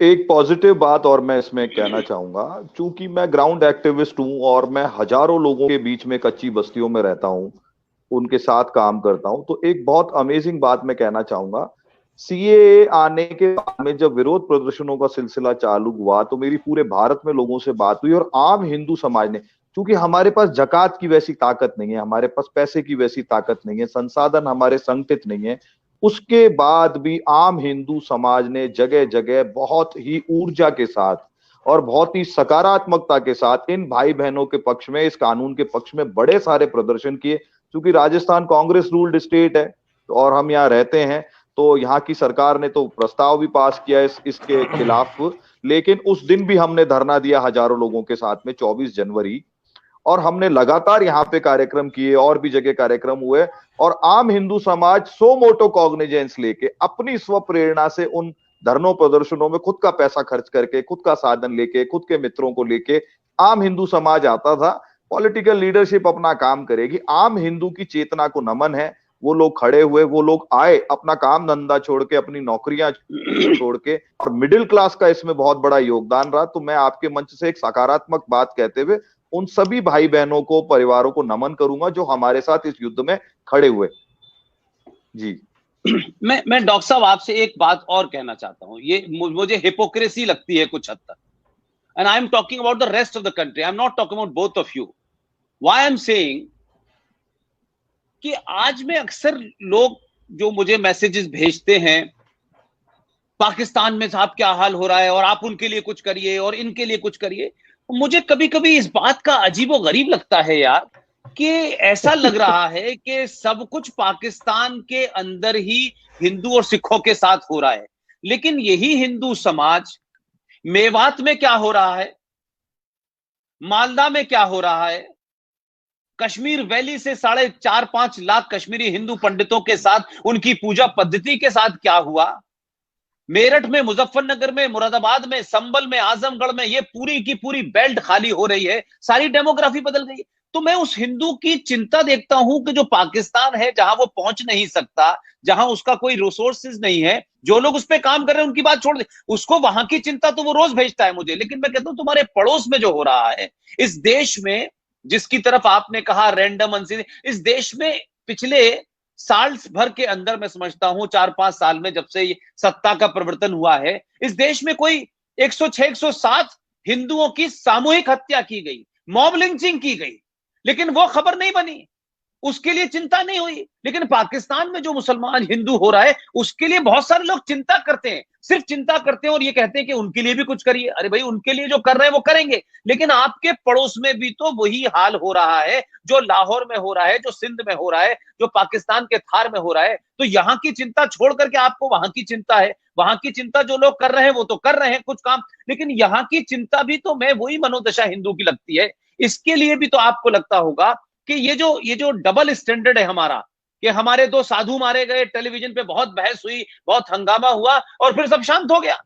एक पॉजिटिव बात और मैं इसमें कहना चाहूंगा, चूंकि मैं ग्राउंड एक्टिविस्ट हूं और मैं हजारों लोगों के बीच में कच्ची बस्तियों में रहता हूं, उनके साथ काम करता हूं, तो एक बहुत अमेजिंग बात मैं कहना चाहूंगा। सीएए आने के बाद में जब विरोध प्रदर्शनों का सिलसिला चालू हुआ तो मेरी पूरे भारत में लोगों से बात हुई और आम हिंदू समाज ने, क्योंकि हमारे पास जकात की वैसी ताकत नहीं है, हमारे पास पैसे की वैसी ताकत नहीं है, संसाधन हमारे संगठित नहीं है, उसके बाद भी आम हिंदू समाज ने जगह जगह बहुत ही ऊर्जा के साथ और बहुत ही सकारात्मकता के साथ इन भाई बहनों के पक्ष में, इस कानून के पक्ष में बड़े सारे प्रदर्शन किए। क्योंकि राजस्थान कांग्रेस रूल्ड स्टेट है और हम यहाँ रहते हैं, तो यहाँ की सरकार ने तो प्रस्ताव भी पास किया इसके खिलाफ, लेकिन उस दिन भी हमने धरना दिया हजारों लोगों के साथ में 24 जनवरी, और हमने लगातार यहाँ पे कार्यक्रम किए और भी जगह कार्यक्रम हुए। और आम हिंदू समाज सो मोटो कॉग्निजेंस लेके अपनी स्व प्रेरणा से उन धरनों प्रदर्शनों में खुद का पैसा खर्च करके, खुद का साधन लेके, खुद के मित्रों को लेके आम हिंदू समाज आता था। पॉलिटिकल लीडरशिप अपना काम करेगी, आम हिंदू की चेतना को नमन है। वो लोग खड़े हुए, वो लोग आए अपना काम धंधा छोड़ के, अपनी नौकरियां छोड़ के, और मिडिल क्लास का इसमें बहुत बड़ा योगदान रहा। तो मैं आपके मंच से एक सकारात्मक बात कहते हुए उन सभी भाई बहनों को, परिवारों को नमन करूंगा जो हमारे साथ इस युद्ध में खड़े हुए। जी मैं डॉक्टर साहब आपसे एक बात और कहना चाहता हूं, ये मुझे हिपोक्रेसी लगती है कुछ हद तक, and I am talking about the rest of the country, I am not talking about both of you. Why I am saying कि आज में अक्सर लोग जो मुझे मैसेजेस भेजते हैं, पाकिस्तान में साहब क्या हाल हो रहा है और आप उनके लिए कुछ करिए और इनके लिए कुछ करिए, मुझे कभी कभी इस बात का अजीबो गरीब लगता है यार, कि ऐसा लग रहा है कि सब कुछ पाकिस्तान के अंदर ही हिंदू और सिखों के साथ हो रहा है। लेकिन यही हिंदू समाज मेवात में क्या हो रहा है, मालदा में क्या हो रहा है, कश्मीर वैली से 4.5-5 लाख कश्मीरी हिंदू पंडितों के साथ उनकी पूजा पद्धति के साथ क्या हुआ, मेरठ में, मुजफ्फरनगर में, मुरादाबाद में, संभल में, आजमगढ़ में, ये पूरी की पूरी बेल्ट खाली हो रही है, सारी डेमोग्राफी बदल गई है। तो मैं उस हिंदू की चिंता देखता हूं कि जो पाकिस्तान है, जहां वो पहुंच नहीं सकता, जहां उसका कोई रिसोर्सेज नहीं है, जो लोग उस पर काम कर रहे हैं उनकी बात छोड़ दे, उसको वहां की चिंता तो वो रोज भेजता है मुझे। लेकिन मैं कहता हूं तुम्हारे पड़ोस में जो हो रहा है, इस देश में, जिसकी तरफ आपने कहा रैंडम अनसीन, इस देश में पिछले साल भर के अंदर मैं समझता हूं 4-5 साल में, जब से ये सत्ता का परिवर्तन हुआ है, इस देश में कोई 106-107 हिंदुओं की सामूहिक हत्या की गई, मॉब लिंचिंग की गई, लेकिन वो खबर नहीं बनी, उसके लिए चिंता नहीं हुई। लेकिन पाकिस्तान में जो मुसलमान हिंदू हो रहा है, उसके लिए बहुत सारे लोग चिंता करते हैं, सिर्फ चिंता करते हैं और ये कहते हैं कि उनके लिए भी कुछ करिए। अरे भाई, उनके लिए जो कर रहे हैं वो करेंगे, लेकिन आपके पड़ोस में भी तो वही हाल हो रहा है जो लाहौर में हो रहा है, जो सिंध में हो रहा है, जो पाकिस्तान के थार में हो रहा है। तो यहां की चिंता छोड़ करके आपको वहां की चिंता है, वहां की चिंता जो लोग कर रहे हैं वो तो कर रहे हैं कुछ काम, लेकिन यहां की चिंता भी तो मैं वही मनोदशा हिंदू की लगती है। इसके लिए भी तो आपको लगता होगा कि ये जो डबल स्टैंडर्ड है हमारा, कि हमारे 2 साधु मारे गए, टेलीविजन पे बहुत बहस हुई, बहुत हंगामा हुआ और फिर सब शांत हो गया।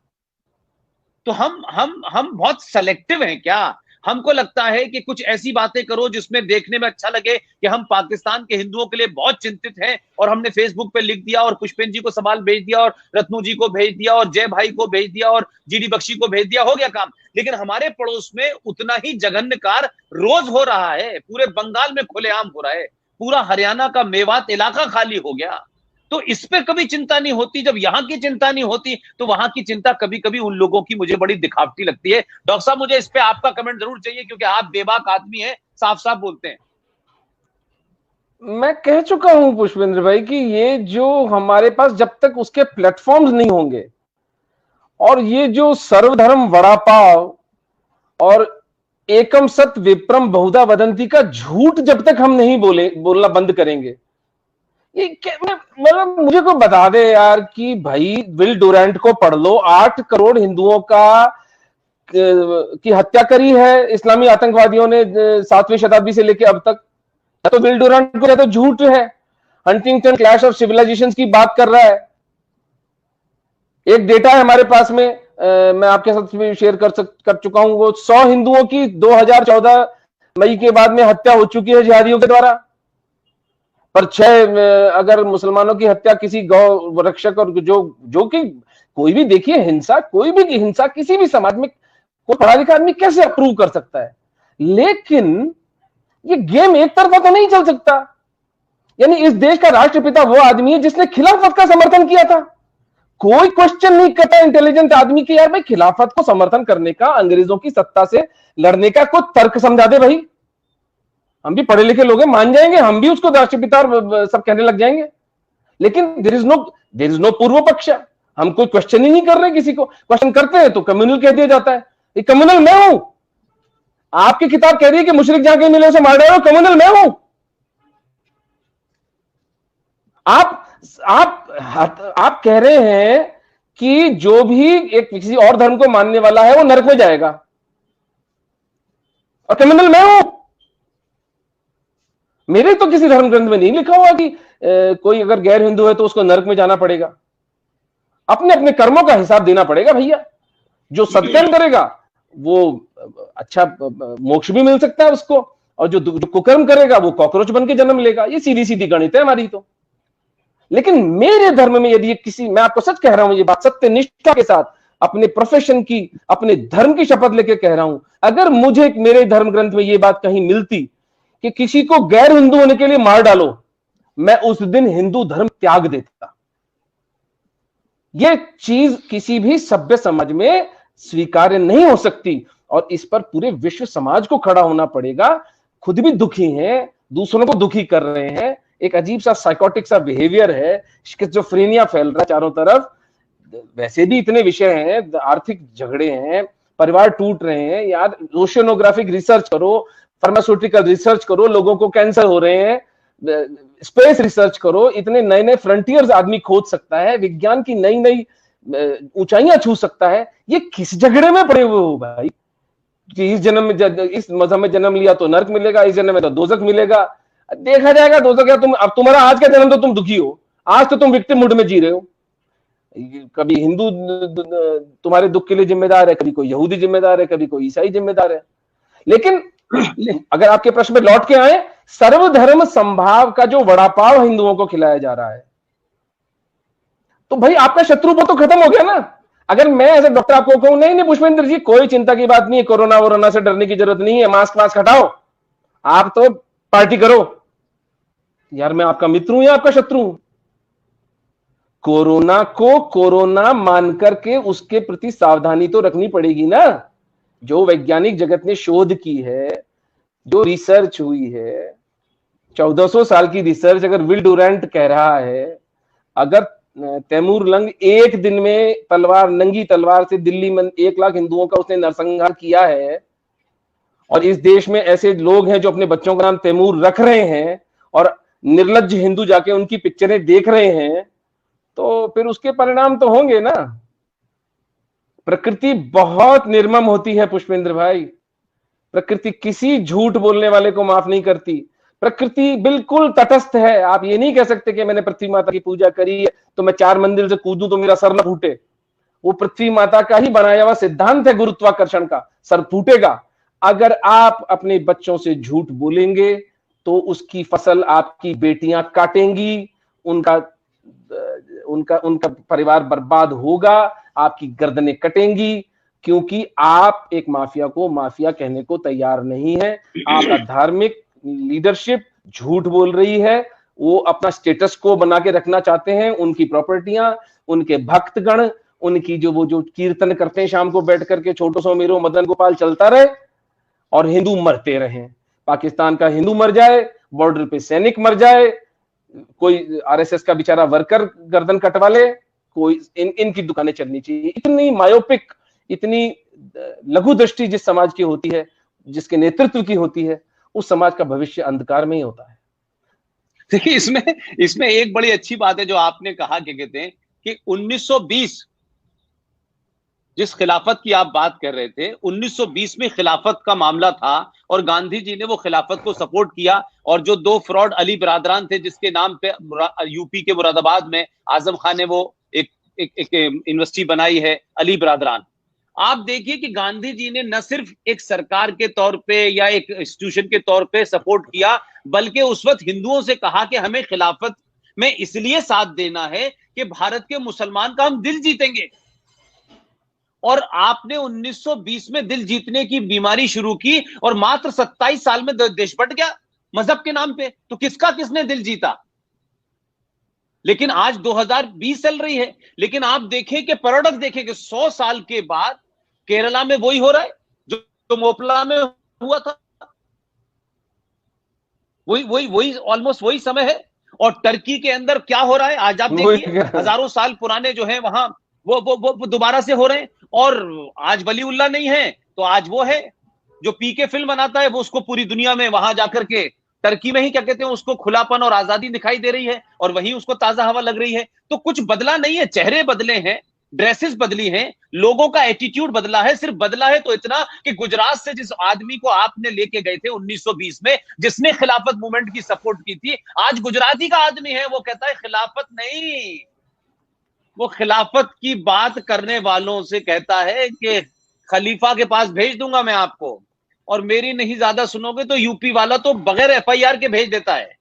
तो हम बहुत सेलेक्टिव हैं क्या? हमको लगता है कि कुछ ऐसी बातें करो जिसमें देखने में अच्छा लगे कि हम पाकिस्तान के हिंदुओं के लिए बहुत चिंतित हैं, और हमने फेसबुक पे लिख दिया और पुष्पेंद्र जी को सवाल भेज दिया और रत्नू जी को भेज दिया और जय भाई को भेज दिया और जीडी बख्शी को भेज दिया, हो गया काम। लेकिन हमारे पड़ोस में उतना ही जघन्य कार्य रोज हो रहा है, पूरे बंगाल में खुलेआम हो रहा है, पूरा हरियाणा का मेवात इलाका खाली हो गया। तो इस पे कभी चिंता नहीं होती। जब यहां की चिंता नहीं होती तो वहां की चिंता कभी कभी उन लोगों की मुझे बड़ी दिखावटी लगती है। डॉक्टर साहब, मुझे इस पे आपका कमेंट जरूर चाहिए, क्योंकि आप बेबाक आदमी हैं, साफ साफ बोलते हैं। मैं कह चुका हूं पुष्पेंद्र भाई कि ये जो हमारे पास जब तक उसके प्लेटफॉर्म्स नहीं होंगे, और ये जो सर्वधर्म वड़ा पाव और एकम सत विप्रम बहुधा वदंती का झूठ जब तक हम नहीं बोलना बंद करेंगे, ये मतलब मुझे को बता दे यार कि भाई विल डुरेंट को पढ़ लो, 8 करोड़ हिंदुओं की हत्या करी है इस्लामी आतंकवादियों ने 7वीं शताब्दी से लेकर अब तक। या तो विल डुरेंट को या तो झूठ है, हंटिंगटन क्लैश ऑफ सिविलाइजेशंस की बात कर रहा है। एक डेटा है हमारे पास में, मैं आपके साथ भी शेयर कर चुका हूं, वो 100 हिंदुओं की 2014 मई के बाद में हत्या हो चुकी है जिहादियों के द्वारा, पर 6 अगर मुसलमानों की हत्या किसी गौ रक्षक और जो कि कोई भी देखिए हिंसा, कोई भी हिंसा किसी भी समाज में कोई पढ़ा लिखा आदमी कैसे अप्रूव कर सकता है, लेकिन ये गेम एक तरफा तो नहीं चल सकता। यानी इस देश का राष्ट्रपिता वो आदमी है जिसने खिलाफत का समर्थन किया था। कोई क्वेश्चन नहीं करता इंटेलिजेंट आदमी की यार भाई खिलाफत को समर्थन करने का, अंग्रेजों की सत्ता से लड़ने का कोई तर्क समझा दे भाई। हम भी पढ़े लिखे लोग हैं, मान जाएंगे, हम भी उसको राष्ट्रपिता सब कहने लग जाएंगे, लेकिन देयर इज नो पूर्व पक्ष। हम कोई क्वेश्चन ही नहीं कर रहे, किसी को क्वेश्चन करते हैं तो कम्युनल कह दिया जाता है। ये कम्युनल मैं हूं। आपकी किताब कह रही है कि मुशरिक जहां कहीं मिले उसे मार डालो, कम्युनल मैं हूं। आप कह रहे हैं कि जो भी एक किसी और धर्म को मानने वाला है वो नरक में जाएगा, और कम्युनल मैं हूं। मेरे तो किसी धर्म ग्रंथ में नहीं लिखा हुआ कि कोई अगर गैर हिंदू है तो उसको नरक में जाना पड़ेगा। अपने अपने कर्मों का हिसाब देना पड़ेगा भैया। जो सत्कर्म करेगा वो अच्छा मोक्ष भी मिल सकता है उसको, और जो कुकर्म करेगा वो कॉकरोच बन के जन्म लेगा। ये सीधी सीधी गणित है हमारी तो। लेकिन मेरे धर्म में यदि किसी, मैं आपको सच कह रहा हूं, ये बात सत्य निष्ठा के साथ अपने प्रोफेशन की, अपने धर्म की शपथ लेके कह रहा हूं, अगर मुझे मेरे धर्म ग्रंथ में ये बात कहीं मिलती कि किसी को गैर हिंदू होने के लिए मार डालो, मैं उस दिन हिंदू धर्म त्याग देता। यह चीज किसी भी सभ्य समाज में स्वीकार्य नहीं हो सकती, और इस पर पूरे विश्व समाज को खड़ा होना पड़ेगा। खुद भी दुखी हैं, दूसरों को दुखी कर रहे हैं, एक अजीब सा साइकोटिक सा बिहेवियर है, स्किज़ोफ्रेनिया फैल रहा है चारों तरफ। वैसे भी इतने विषय हैं, आर्थिक झगड़े हैं, परिवार टूट रहे हैं यार। ओशियोनोग्राफिक रिसर्च करो, फार्मास्यूटिकल रिसर्च करो, लोगों को कैंसर हो रहे हैं, स्पेस रिसर्च करो, इतने नए नए फ्रंटियर्स आदमी खोज सकता है, विज्ञान की नई नई ऊंचाइयां छू सकता है। ये किस झगड़े में पड़े हुए हो भाई कि इस जन्म में, इस मजहब में जन्म लिया तो नरक मिलेगा, इस जन्म में तो दोजख मिलेगा। देखा जाएगा दोजख क्या। तुम अब तुम्हारा आज का जन्म तो तुम दुखी हो, आज तो तुम विक्टिम मूड में जी रहे हो। कभी हिंदू तुम्हारे दुख के लिए जिम्मेदार है, कभी कोई यहूदी जिम्मेदार है, कभी कोई ईसाई जिम्मेदार है। लेकिन अगर आपके प्रश्न में लौट के आए, सर्वधर्म संभाव का जो वड़ा पाव हिंदुओं को खिलाया जा रहा है, तो भाई आपका शत्रु वो तो खत्म हो गया ना। अगर मैं ऐसे डॉक्टर आपको कहूं नहीं नहीं पुष्पेंद्र जी कोई चिंता की बात नहीं है, कोरोना वोरोना से डरने की जरूरत नहीं है, मास्क वास्क हटाओ, आप तो पार्टी करो, यार मैं आपका मित्र हूं या आपका शत्रु हूं? कोरोना को कोरोना मान करके उसके प्रति सावधानी तो रखनी पड़ेगी ना। जो वैज्ञानिक जगत ने शोध की है, जो रिसर्च हुई है, 1400 साल की रिसर्च, अगर विल डुरेंट कह रहा है, अगर तैमूर लंग एक दिन में नंगी तलवार से दिल्ली में 1 लाख हिंदुओं का उसने नरसंहार किया है, और इस देश में ऐसे लोग हैं जो अपने बच्चों का नाम तैमूर रख रहे हैं, और निर्लज्ज हिंदू जाके उनकी पिक्चरें देख रहे हैं, तो फिर उसके परिणाम तो होंगे ना। प्रकृति बहुत निर्मम होती है पुष्पेंद्र भाई। प्रकृति किसी झूठ बोलने वाले को माफ नहीं करती। प्रकृति बिल्कुल तटस्थ है। आप ये नहीं कह सकते कि मैंने पृथ्वी माता की पूजा करी है तो मैं 4 मंदिर से कूदूं तो मेरा सर न फूटे। वो पृथ्वी माता का ही बनाया हुआ सिद्धांत है गुरुत्वाकर्षण का, सर फूटेगा। अगर आप अपने बच्चों से झूठ बोलेंगे तो उसकी फसल आपकी बेटियां काटेंगी, उनका परिवार बर्बाद होगा, आपकी गर्दनें कटेंगी, क्योंकि आप एक माफिया को माफिया कहने को तैयार नहीं है। आपका धार्मिक लीडरशिप, झूठ बोल रही है, वो अपना स्टेटस को बना के रखना चाहते हैं, उनकी प्रॉपर्टियां, उनके भक्तगण, उनकी जो कीर्तन करते हैं शाम को बैठ करके, छोटो सो मेरो मदन गोपाल चलता रहे और हिंदू मरते रहे। पाकिस्तान का हिंदू मर जाए, बॉर्डर पे सैनिक मर जाए, कोई आरएसएस का बेचारा वर्कर गर्दन कटवा ले, कोई इनकी दुकानें चलनी चाहिए। इतनी मायोपिक, इतनी लघु दृष्टि जिस समाज की होती है, जिसके नेतृत्व की होती है, उस समाज का भविष्य अंधकार में ही होता है। देखिए, इसमें एक बड़ी अच्छी बात है जो आपने कहा, क्या कहते हैं कि 1920 जिस खिलाफत की आप बात कर रहे थे, 1920 में खिलाफत का मामला था और गांधी जी ने वो खिलाफत को सपोर्ट किया, और जो दो फ्रॉड अली बरादरान थे जिसके नाम पे यूपी के मुरादाबाद में आजम खान ने वो एक यूनिवर्सिटी बनाई है, अली बरादरान। आप देखिए कि गांधी जी ने न सिर्फ एक सरकार के तौर पे या एक इंस्टीट्यूशन के तौर पे सपोर्ट किया, बल्कि उस वक्त हिंदुओं से कहा कि हमें खिलाफत में इसलिए साथ देना है कि भारत के मुसलमान का हम दिल जीतेंगे। और आपने 1920 में दिल जीतने की बीमारी शुरू की और मात्र 27 साल में देश बट गया मजहब के नाम पे। तो किसने दिल जीता? लेकिन आज 2020 चल रही है, लेकिन आप देखें कि पैराडॉक्स देखें कि 100 साल के बाद केरला में वही हो रहा है जो मोपला में हुआ था। वही ऑलमोस्ट वही समय है। और टर्की के अंदर क्या हो रहा है आज आप देखिए, हजारों साल पुराने जो है वहां वो दोबारा से हो रहे हैं। और आज वलीउल्लाह नहीं है तो आज वो है जो पी के फिल्म बनाता है, वो उसको पूरी दुनिया में वहां जाकर के टर्की में ही क्या कहते हैं उसको खुलापन और आजादी दिखाई दे रही है और वहीं उसको ताजा हवा लग रही है। तो कुछ बदला नहीं है, चेहरे बदले हैं, ड्रेसेस बदली हैं, लोगों का एटीट्यूड बदला है। सिर्फ बदला है तो इतना कि गुजरात से जिस आदमी को आपने लेके गए थे 1920 में, जिसने खिलाफत मूवमेंट की सपोर्ट की थी, आज गुजराती का आदमी है, वो कहता है खिलाफत नहीं। वो खिलाफत की बात करने वालों से कहता है कि खलीफा के पास भेज दूंगा मैं आपको, और मेरी नहीं ज्यादा सुनोगे तो यूपी वाला तो बगैर एफआईआर के भेज देता है।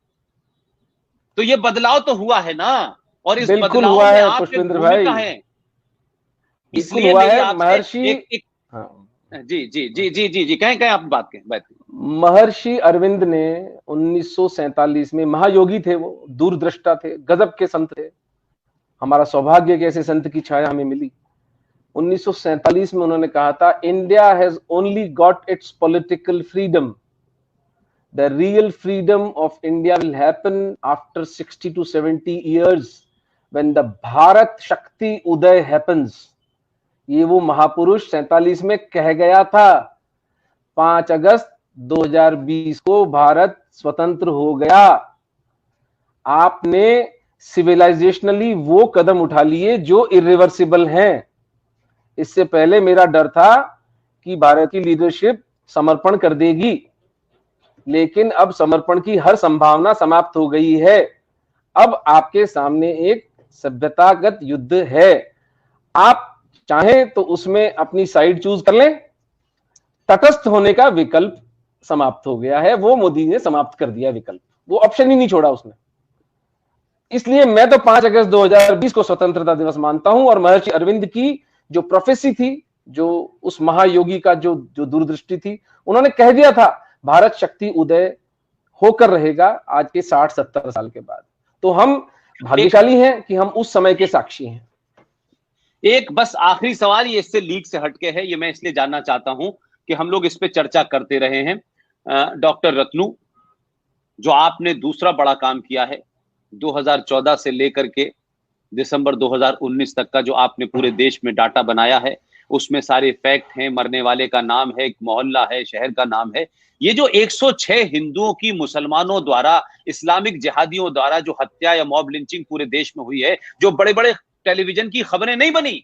तो ये बदलाव तो हुआ है ना, और इस बिल्कुल बदलाव हुआ में है आपकी पुष्पेंद्र भूमिका भाई, है। इसलिए हुआ है। महर्षि जी कहें आप बात कहें। महर्षि अरविंद ने 1947 में, महायोगी थे वो, दूरदृष्टा थे, गजब के संत थे। हमारा सौभाग्य कि ऐसे संत की छाया हमें मिली। 1947 में उन्होंने कहा था, India has only got its political freedom, the real freedom of India will happen after 60 to 70 years when the Bharat शक्ति उदय हैपन्स। ये वो महापुरुष 47 में कह गया था। 5 अगस्त 2020 को भारत स्वतंत्र हो गया। आपने सिविलाइजेशनली वो कदम उठा लिए जो इरिवर्सिबल हैं। इससे पहले मेरा डर था कि भारत की लीडरशिप समर्पण कर देगी, लेकिन अब समर्पण की हर संभावना समाप्त हो गई है। अब आपके सामने एक सभ्यतागत युद्ध है। आप चाहें तो उसमें अपनी साइड चूज कर लें। तटस्थ होने का विकल्प समाप्त हो गया है, वो मोदी ने समाप्त कर दिया विकल्प, वो ऑप्शन ही नहीं छोड़ा उसने। इसलिए मैं तो 5 अगस्त 2020 को स्वतंत्रता दिवस मानता हूं। और महर्षि अरविंद की जो प्रोफेसी थी, जो उस महायोगी का जो दूरदृष्टि थी, उन्होंने कह दिया था भारत शक्ति उदय होकर रहेगा आज के 60-70 साल के बाद। तो हम भाग्यशाली हैं कि हम उस समय के साक्षी हैं। एक बस आखिरी सवाल, ये इससे लीक से हटके है, ये मैं इसलिए जानना चाहता हूं कि हम लोग इस पे चर्चा करते रहे हैं। डॉक्टर रत्नू, जो आपने दूसरा बड़ा काम किया है 2014 से लेकर के दिसंबर 2019 तक का, जो आपने पूरे देश में डाटा बनाया है, उसमें सारे फैक्ट हैं, मरने वाले का नाम है, मोहल्ला है, शहर का नाम है। ये जो 106 हिंदुओं की मुसलमानों द्वारा, इस्लामिक जिहादियों द्वारा जो हत्या या मॉब लिंचिंग पूरे देश में हुई है, जो बड़े बड़े टेलीविजन की खबरें नहीं बनी,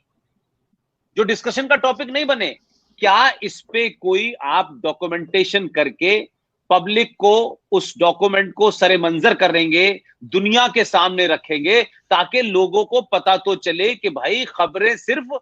जो डिस्कशन का टॉपिक नहीं बने, क्या इस पे कोई आप डॉक्यूमेंटेशन करके पब्लिक को उस डॉक्यूमेंट को सरे मंजर करेंगे, दुनिया के सामने रखेंगे, ताकि लोगों को पता तो चले कि भाई खबरें सिर्फ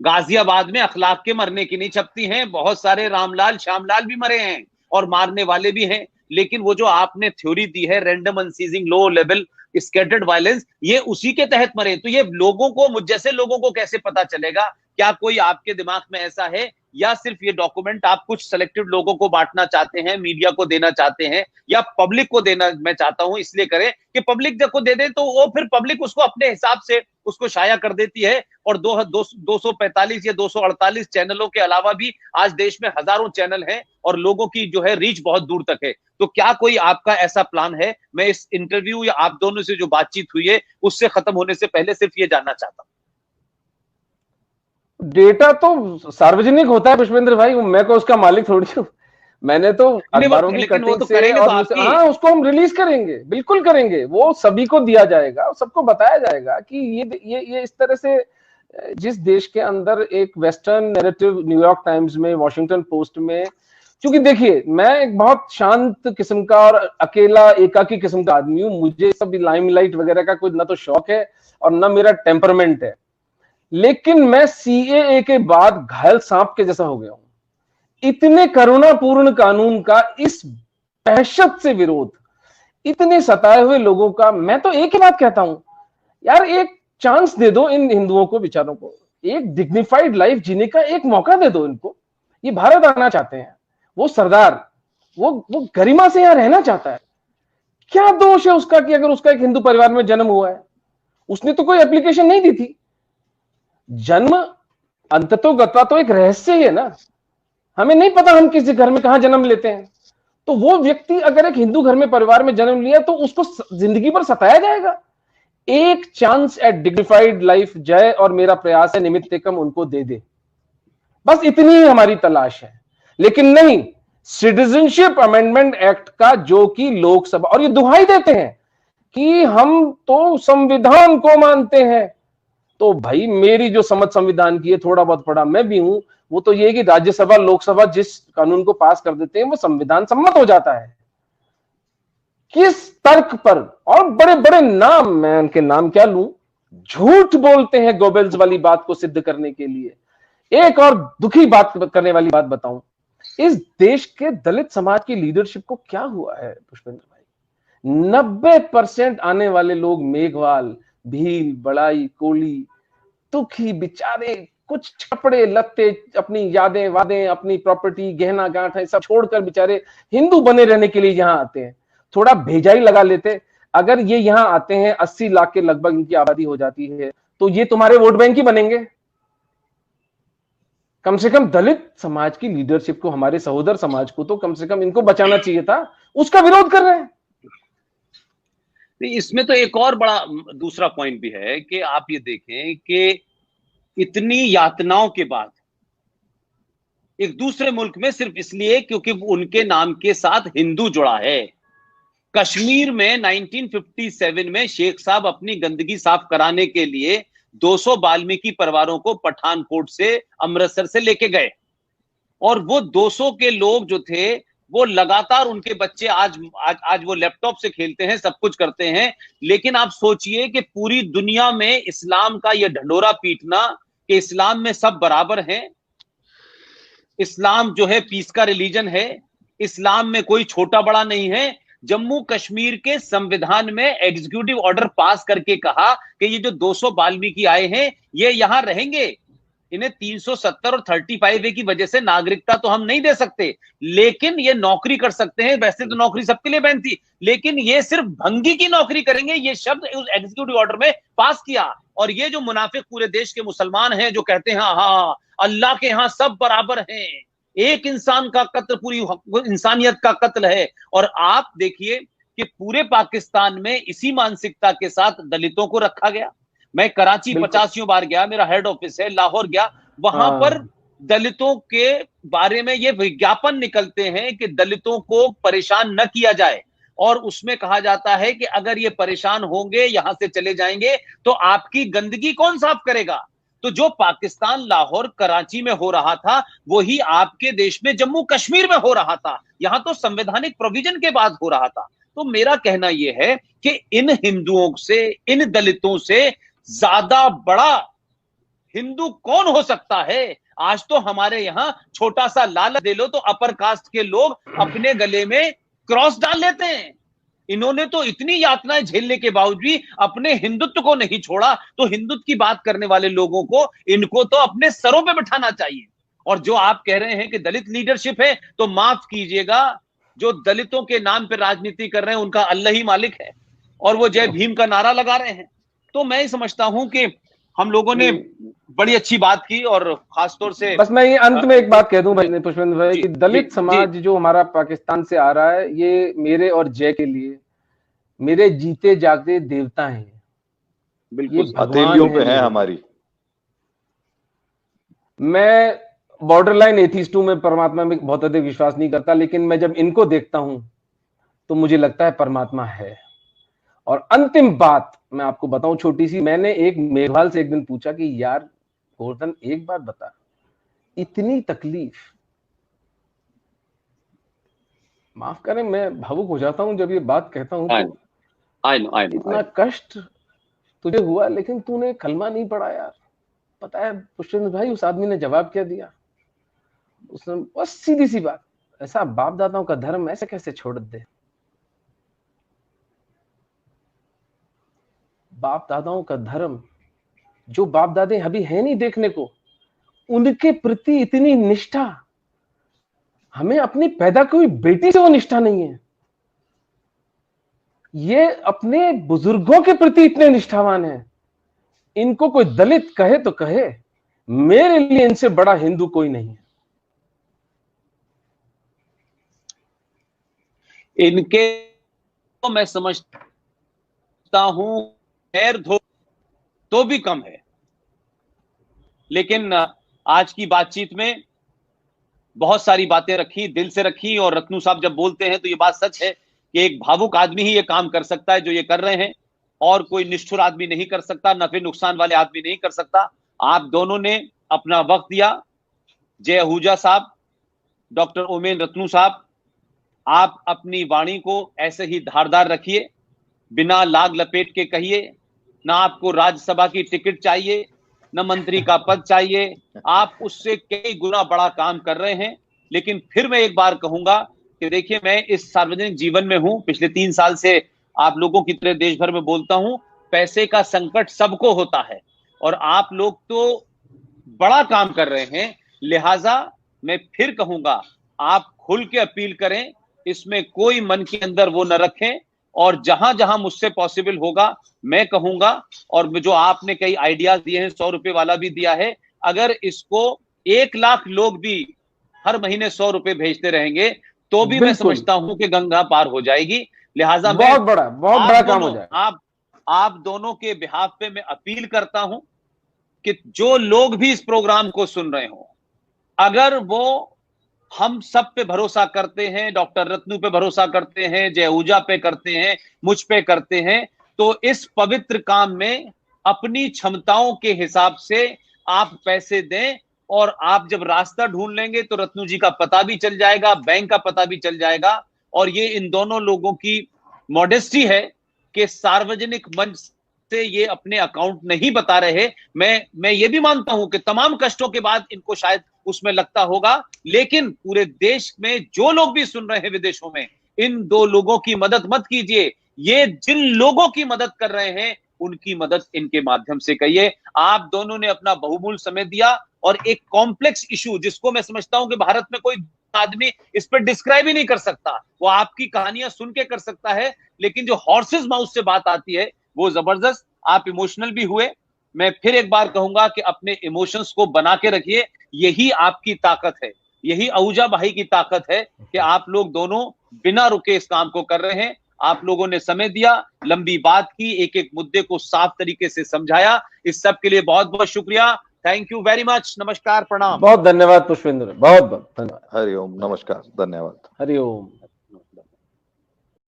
गाजियाबाद में अखलाक के मरने की नहीं छपती हैं, बहुत सारे रामलाल श्यामलाल भी मरे हैं और मारने वाले भी हैं। लेकिन वो जो आपने थ्योरी दी है, random unceasing low level scattered violence, ये उसी के तहत मरे। तो ये लोगों को, मुझ जैसे लोगों को कैसे पता चलेगा? क्या कोई आपके दिमाग में ऐसा है या सिर्फ ये डॉक्यूमेंट आप कुछ सेलेक्टेड लोगों को बांटना चाहते हैं, मीडिया को देना चाहते हैं, या पब्लिक को देना मैं चाहता हूं इसलिए करें कि पब्लिक जब को दे दे तो वो फिर पब्लिक उसको अपने हिसाब से उसको शाया कर देती है। और 245 या 248 चैनलों के अलावा भी आज देश में हजारों चैनल हैं और लोगों की जो है रीच बहुत दूर तक है। तो क्या कोई आपका ऐसा प्लान है? मैं इस इंटरव्यू या आप दोनों से जो बातचीत हुई है उससे खत्म होने से पहले सिर्फ ये जानना चाहता हूं। डेटा तो सार्वजनिक होता है पुष्पेंद्र भाई, मैं को उसका मालिक थोड़ी हूँ। मैंने तो अखबारों की कटिंग से और हाँ उसको हम रिलीज करेंगे, बिल्कुल करेंगे, वो सभी को दिया जाएगा, सबको बताया जाएगा कि ये इस तरह से जिस देश के अंदर एक वेस्टर्न नैरेटिव न्यूयॉर्क टाइम्स में, वॉशिंगटन पोस्ट में, क्योंकि देखिए मैं एक बहुत शांत किस्म का और अकेला एकाकी किस्म का आदमी हूँ, मुझे सब लाइमलाइट वगैरह का कोई ना तो शौक है और ना मेरा टेम्परमेंट है, लेकिन मैं सीएए के बाद घायल सांप के जैसा हो गया हूं। इतने करुणापूर्ण कानून का इस दहशत से विरोध, इतने सताए हुए लोगों का, मैं तो एक ही बात कहता हूं यार, एक चांस दे दो इन हिंदुओं को, बेचारों को एक डिग्निफाइड लाइफ जीने का एक मौका दे दो इनको। ये भारत आना चाहते हैं, वो सरदार, वो गरिमा से यहां रहना चाहता है। क्या दोष है उसका कि अगर उसका एक हिंदू परिवार में जन्म हुआ है? उसने तो कोई एप्लीकेशन नहीं दी थी। जन्म अंततोगत्वा तो एक रहस्य है ना, हमें नहीं पता हम किसी घर में कहां जन्म लेते हैं। तो वो व्यक्ति अगर एक हिंदू घर में परिवार में जन्म लिया तो उसको जिंदगी भर सताया जाएगा। एक चांस एट डिग्निफाइड लाइफ जय और मेरा प्रयास है निमित्तकम उनको दे दे, बस इतनी ही हमारी तलाश है। लेकिन नहीं, सिटीजनशिप अमेंडमेंट एक्ट का जो कि लोकसभा, और ये दुहाई देते हैं कि हम तो संविधान को मानते हैं, तो भाई मेरी जो समझ संविधान की है, थोड़ा बहुत पढ़ा मैं भी हूं, वो तो ये कि राज्यसभा लोकसभा जिस कानून को पास कर देते हैं वो संविधान सम्मत हो जाता है। किस तर्क पर? और बड़े बड़े नाम, मैं उनके नाम क्या लूं, झूठ बोलते हैं गोबेल्स वाली बात को सिद्ध करने के लिए। एक और दुखी बात करने वाली बात बताऊं, इस देश के दलित समाज की लीडरशिप को क्या हुआ है पुष्पेंद्र भाई? 90% आने वाले लोग मेघवाल, भील, बड़ाई, कोली, दुखी बेचारे, कुछ कपड़े लत्ते, अपनी यादें वादें, अपनी प्रॉपर्टी, गहना गांठ सब छोड़कर बेचारे हिंदू बने रहने के लिए यहां आते हैं। थोड़ा भेजाई लगा लेते, अगर ये यहां आते हैं 80 लाख के लगभग इनकी आबादी हो जाती है, तो ये तुम्हारे वोट बैंक ही बनेंगे। कम से कम दलित समाज की लीडरशिप को, हमारे सहोदर समाज को तो कम से कम इनको बचाना चाहिए था, उसका विरोध कर रहे हैं। इसमें तो एक और बड़ा दूसरा पॉइंट भी है कि आप ये देखें कि इतनी यातनाओं के बाद एक दूसरे मुल्क में सिर्फ इसलिए क्योंकि उनके नाम के साथ हिंदू जुड़ा है। कश्मीर में 1957 में शेख साहब अपनी गंदगी साफ कराने के लिए 200 वाल्मीकि परिवारों को पठानकोट से, अमृतसर से लेके गए, और वो 200 के लोग जो थे वो लगातार, उनके बच्चे आज वो लैपटॉप से खेलते हैं, सब कुछ करते हैं। लेकिन आप सोचिए कि पूरी दुनिया में इस्लाम का ये ढंढोरा पीटना कि इस्लाम में सब बराबर हैं, इस्लाम जो है पीस का रिलीजन है, इस्लाम में कोई छोटा बड़ा नहीं है। जम्मू कश्मीर के संविधान में एग्जीक्यूटिव ऑर्डर पास करके कहा कि ये जो 200 वाल्मीकि आए हैं ये यहां रहेंगे, इन्हें 370 और 35A की वजह से नागरिकता तो हम नहीं दे सकते, लेकिन ये नौकरी कर सकते हैं। वैसे तो नौकरी सबके लिए बैन थी, लेकिन ये सिर्फ भंगी की नौकरी करेंगे, ये शब्द उस एग्जीक्यूटिव ऑर्डर में पास किया। और ये जो मुनाफिक पूरे देश के मुसलमान हैं जो कहते हैं हाँ अल्लाह के यहां सब बराबर हैं, एक इंसान का कत्ल पूरी इंसानियत का कत्ल है। और आप देखिए कि पूरे पाकिस्तान में इसी मानसिकता के साथ दलितों को रखा गया। मैं कराची 50 बार गया, मेरा हेड ऑफिस है, लाहौर गया, वहां पर दलितों के बारे में ये विज्ञापन निकलते हैं कि दलितों को परेशान न किया जाए, और उसमें कहा जाता है कि अगर ये परेशान होंगे, यहां से चले जाएंगे, तो आपकी गंदगी कौन साफ करेगा? तो जो पाकिस्तान लाहौर कराची में हो रहा था वही आपके देश में जम्मू कश्मीर में हो रहा था। यहां तो संवैधानिक प्रोविजन के बाद हो रहा था। तो मेरा कहना यह है कि इन हिंदुओं से, इन दलितों से ज्यादा बड़ा हिंदू कौन हो सकता है? आज तो हमारे यहां छोटा सा लालच दे लो तो अपर कास्ट के लोग अपने गले में क्रॉस डाल लेते हैं। इन्होंने तो इतनी यातनाएं झेलने के बावजूद भी अपने हिंदुत्व को नहीं छोड़ा। तो हिंदुत्व की बात करने वाले लोगों को, इनको तो अपने सरों पे बिठाना चाहिए। और जो आप कह रहे हैं कि दलित लीडरशिप है, तो माफ कीजिएगा, जो दलितों के नाम पर राजनीति कर रहे हैं उनका अल्लाह ही मालिक है, और वो जय भीम का नारा लगा रहे हैं। तो मैं समझता हूं कि हम लोगों ने बड़ी अच्छी बात की, और खासतौर से बस मैं ये अंत में एक बात कह दूं भाई पुष्पेंद्र भाई कि दलित समाज जो हमारा पाकिस्तान से आ रहा है, ये मेरे और जय के लिए मेरे जीते जागते देवता हैं। बिल्कुल हथेलियों पे है हमारी। मैं बॉर्डरलाइन एथिस्ट हूं, मैं परमात्मा में बहुत अधिक विश्वास नहीं करता, लेकिन मैं जब इनको देखता हूं तो मुझे लगता है परमात्मा है। और अंतिम बात मैं आपको बताऊं छोटी सी, मैंने एक मेघवाल से एक दिन पूछा कि यार गोवर्धन एक बात बता, इतनी तकलीफ, माफ करें मैं भावुक हो जाता हूं जब ये बात कहता हूं, तो इतना कष्ट तुझे हुआ लेकिन तूने कलमा नहीं पढ़ा यार। पता है पुष्पेंद्र भाई उस आदमी ने जवाब क्या दिया? उसने बस सीधी सी बात, ऐसा बाप दादाओं का धर्म ऐसे कैसे छोड़ दे? बाप दादाओं का धर्म, जो बाप दादे अभी है नहीं देखने को, उनके प्रति इतनी निष्ठा, हमें अपनी पैदा की हुई बेटी से वो निष्ठा नहीं है। ये अपने बुजुर्गों के प्रति इतने निष्ठावान हैं। इनको कोई दलित कहे तो कहे, मेरे लिए इनसे बड़ा हिंदू कोई नहीं है। इनके तो मैं समझता हूं पैर धो तो भी कम है, लेकिन आज की बातचीत में बहुत सारी बातें रखी, दिल से रखी, और रत्नू साहब जब बोलते हैं तो ये बात सच है कि एक भावुक आदमी ही ये काम कर सकता है जो ये कर रहे हैं, और कोई निष्ठुर आदमी नहीं कर सकता, नफे नुकसान वाले आदमी नहीं कर सकता। आप दोनों ने अपना वक्त दिया, जय आहूजा साहब, डॉक्टर ओमेन रत्नू साहब, आप अपनी वाणी को ऐसे ही धारदार रखिए, बिना लाग लपेट के कहिए। ना आपको राज्यसभा की टिकट चाहिए, न मंत्री का पद चाहिए, आप उससे कई गुना बड़ा काम कर रहे हैं। लेकिन फिर मैं एक बार कहूंगा कि देखिए, मैं इस सार्वजनिक जीवन में हूं, पिछले 3 साल से आप लोगों की तरह देश भर में बोलता हूं। पैसे का संकट सबको होता है, और आप लोग तो बड़ा काम कर रहे हैं, लिहाजा मैं फिर कहूंगा आप खुल के अपील करें, इसमें कोई मन के अंदर वो न रखें, और जहां जहां मुझसे पॉसिबल होगा मैं कहूंगा। और जो आपने कई आइडियाज दिए हैं, 100 रुपए वाला भी दिया है, अगर इसको 1 लाख लोग भी हर महीने 100 रुपए भेजते रहेंगे तो भी मैं समझता हूं कि गंगा पार हो जाएगी। लिहाजा बहुत बड़ा काम हो जाएगा। आप दोनों के बिहाफ पे मैं अपील करता हूं कि जो लोग भी इस प्रोग्राम को सुन रहे हो, अगर वो हम सब पे भरोसा करते हैं, डॉक्टर रत्नू पे भरोसा करते हैं, जय आहूजा पे करते हैं, मुझ पे करते हैं, तो इस पवित्र काम में अपनी क्षमताओं के हिसाब से आप पैसे दें, और आप जब रास्ता ढूंढ लेंगे तो रत्नू जी का पता भी चल जाएगा, बैंक का पता भी चल जाएगा। और ये इन दोनों लोगों की मॉडेस्टी है कि सार्वजनिक मंच से ये अपने अकाउंट नहीं बता रहे। मैं ये भी मानता हूं कि तमाम कष्टों के बाद इनको शायद उसमें लगता होगा, लेकिन पूरे देश में जो लोग भी सुन रहे हैं विदेशों में, इन 2 लोगों की मदद मत कीजिए। ये जिन लोगों की मदद कर रहे हैं उनकी मदद इनके माध्यम से करिए। आप दोनों ने अपना बहुमूल्य समय दिया, और एक कॉम्प्लेक्स इशू जिसको मैं समझता हूं कि भारत में कोई आदमी इस पर डिस्क्राइब ही नहीं कर सकता, वो आपकी कहानियां सुन के कर सकता है, लेकिन जो हॉर्सेस माउथ से बात आती है वो जबरदस्त। आप इमोशनल भी हुए। मैं फिर एक बार कहूंगा कि अपने इमोशंस को बना के रखिए, यही आपकी ताकत है, यही आहूजा भाई की ताकत है कि आप लोग दोनों बिना रुके इस काम को कर रहे हैं। आप लोगों ने समय दिया, लंबी बात की, एक एक मुद्दे को साफ तरीके से समझाया, इस सब के लिए बहुत बहुत शुक्रिया। Thank you very much. नमस्कार, प्रणाम। बहुत धन्यवाद पुष्पेंद्र, बहुत बहुत धन्यवाद। हरिओम, नमस्कार, धन्यवाद। हरिओम।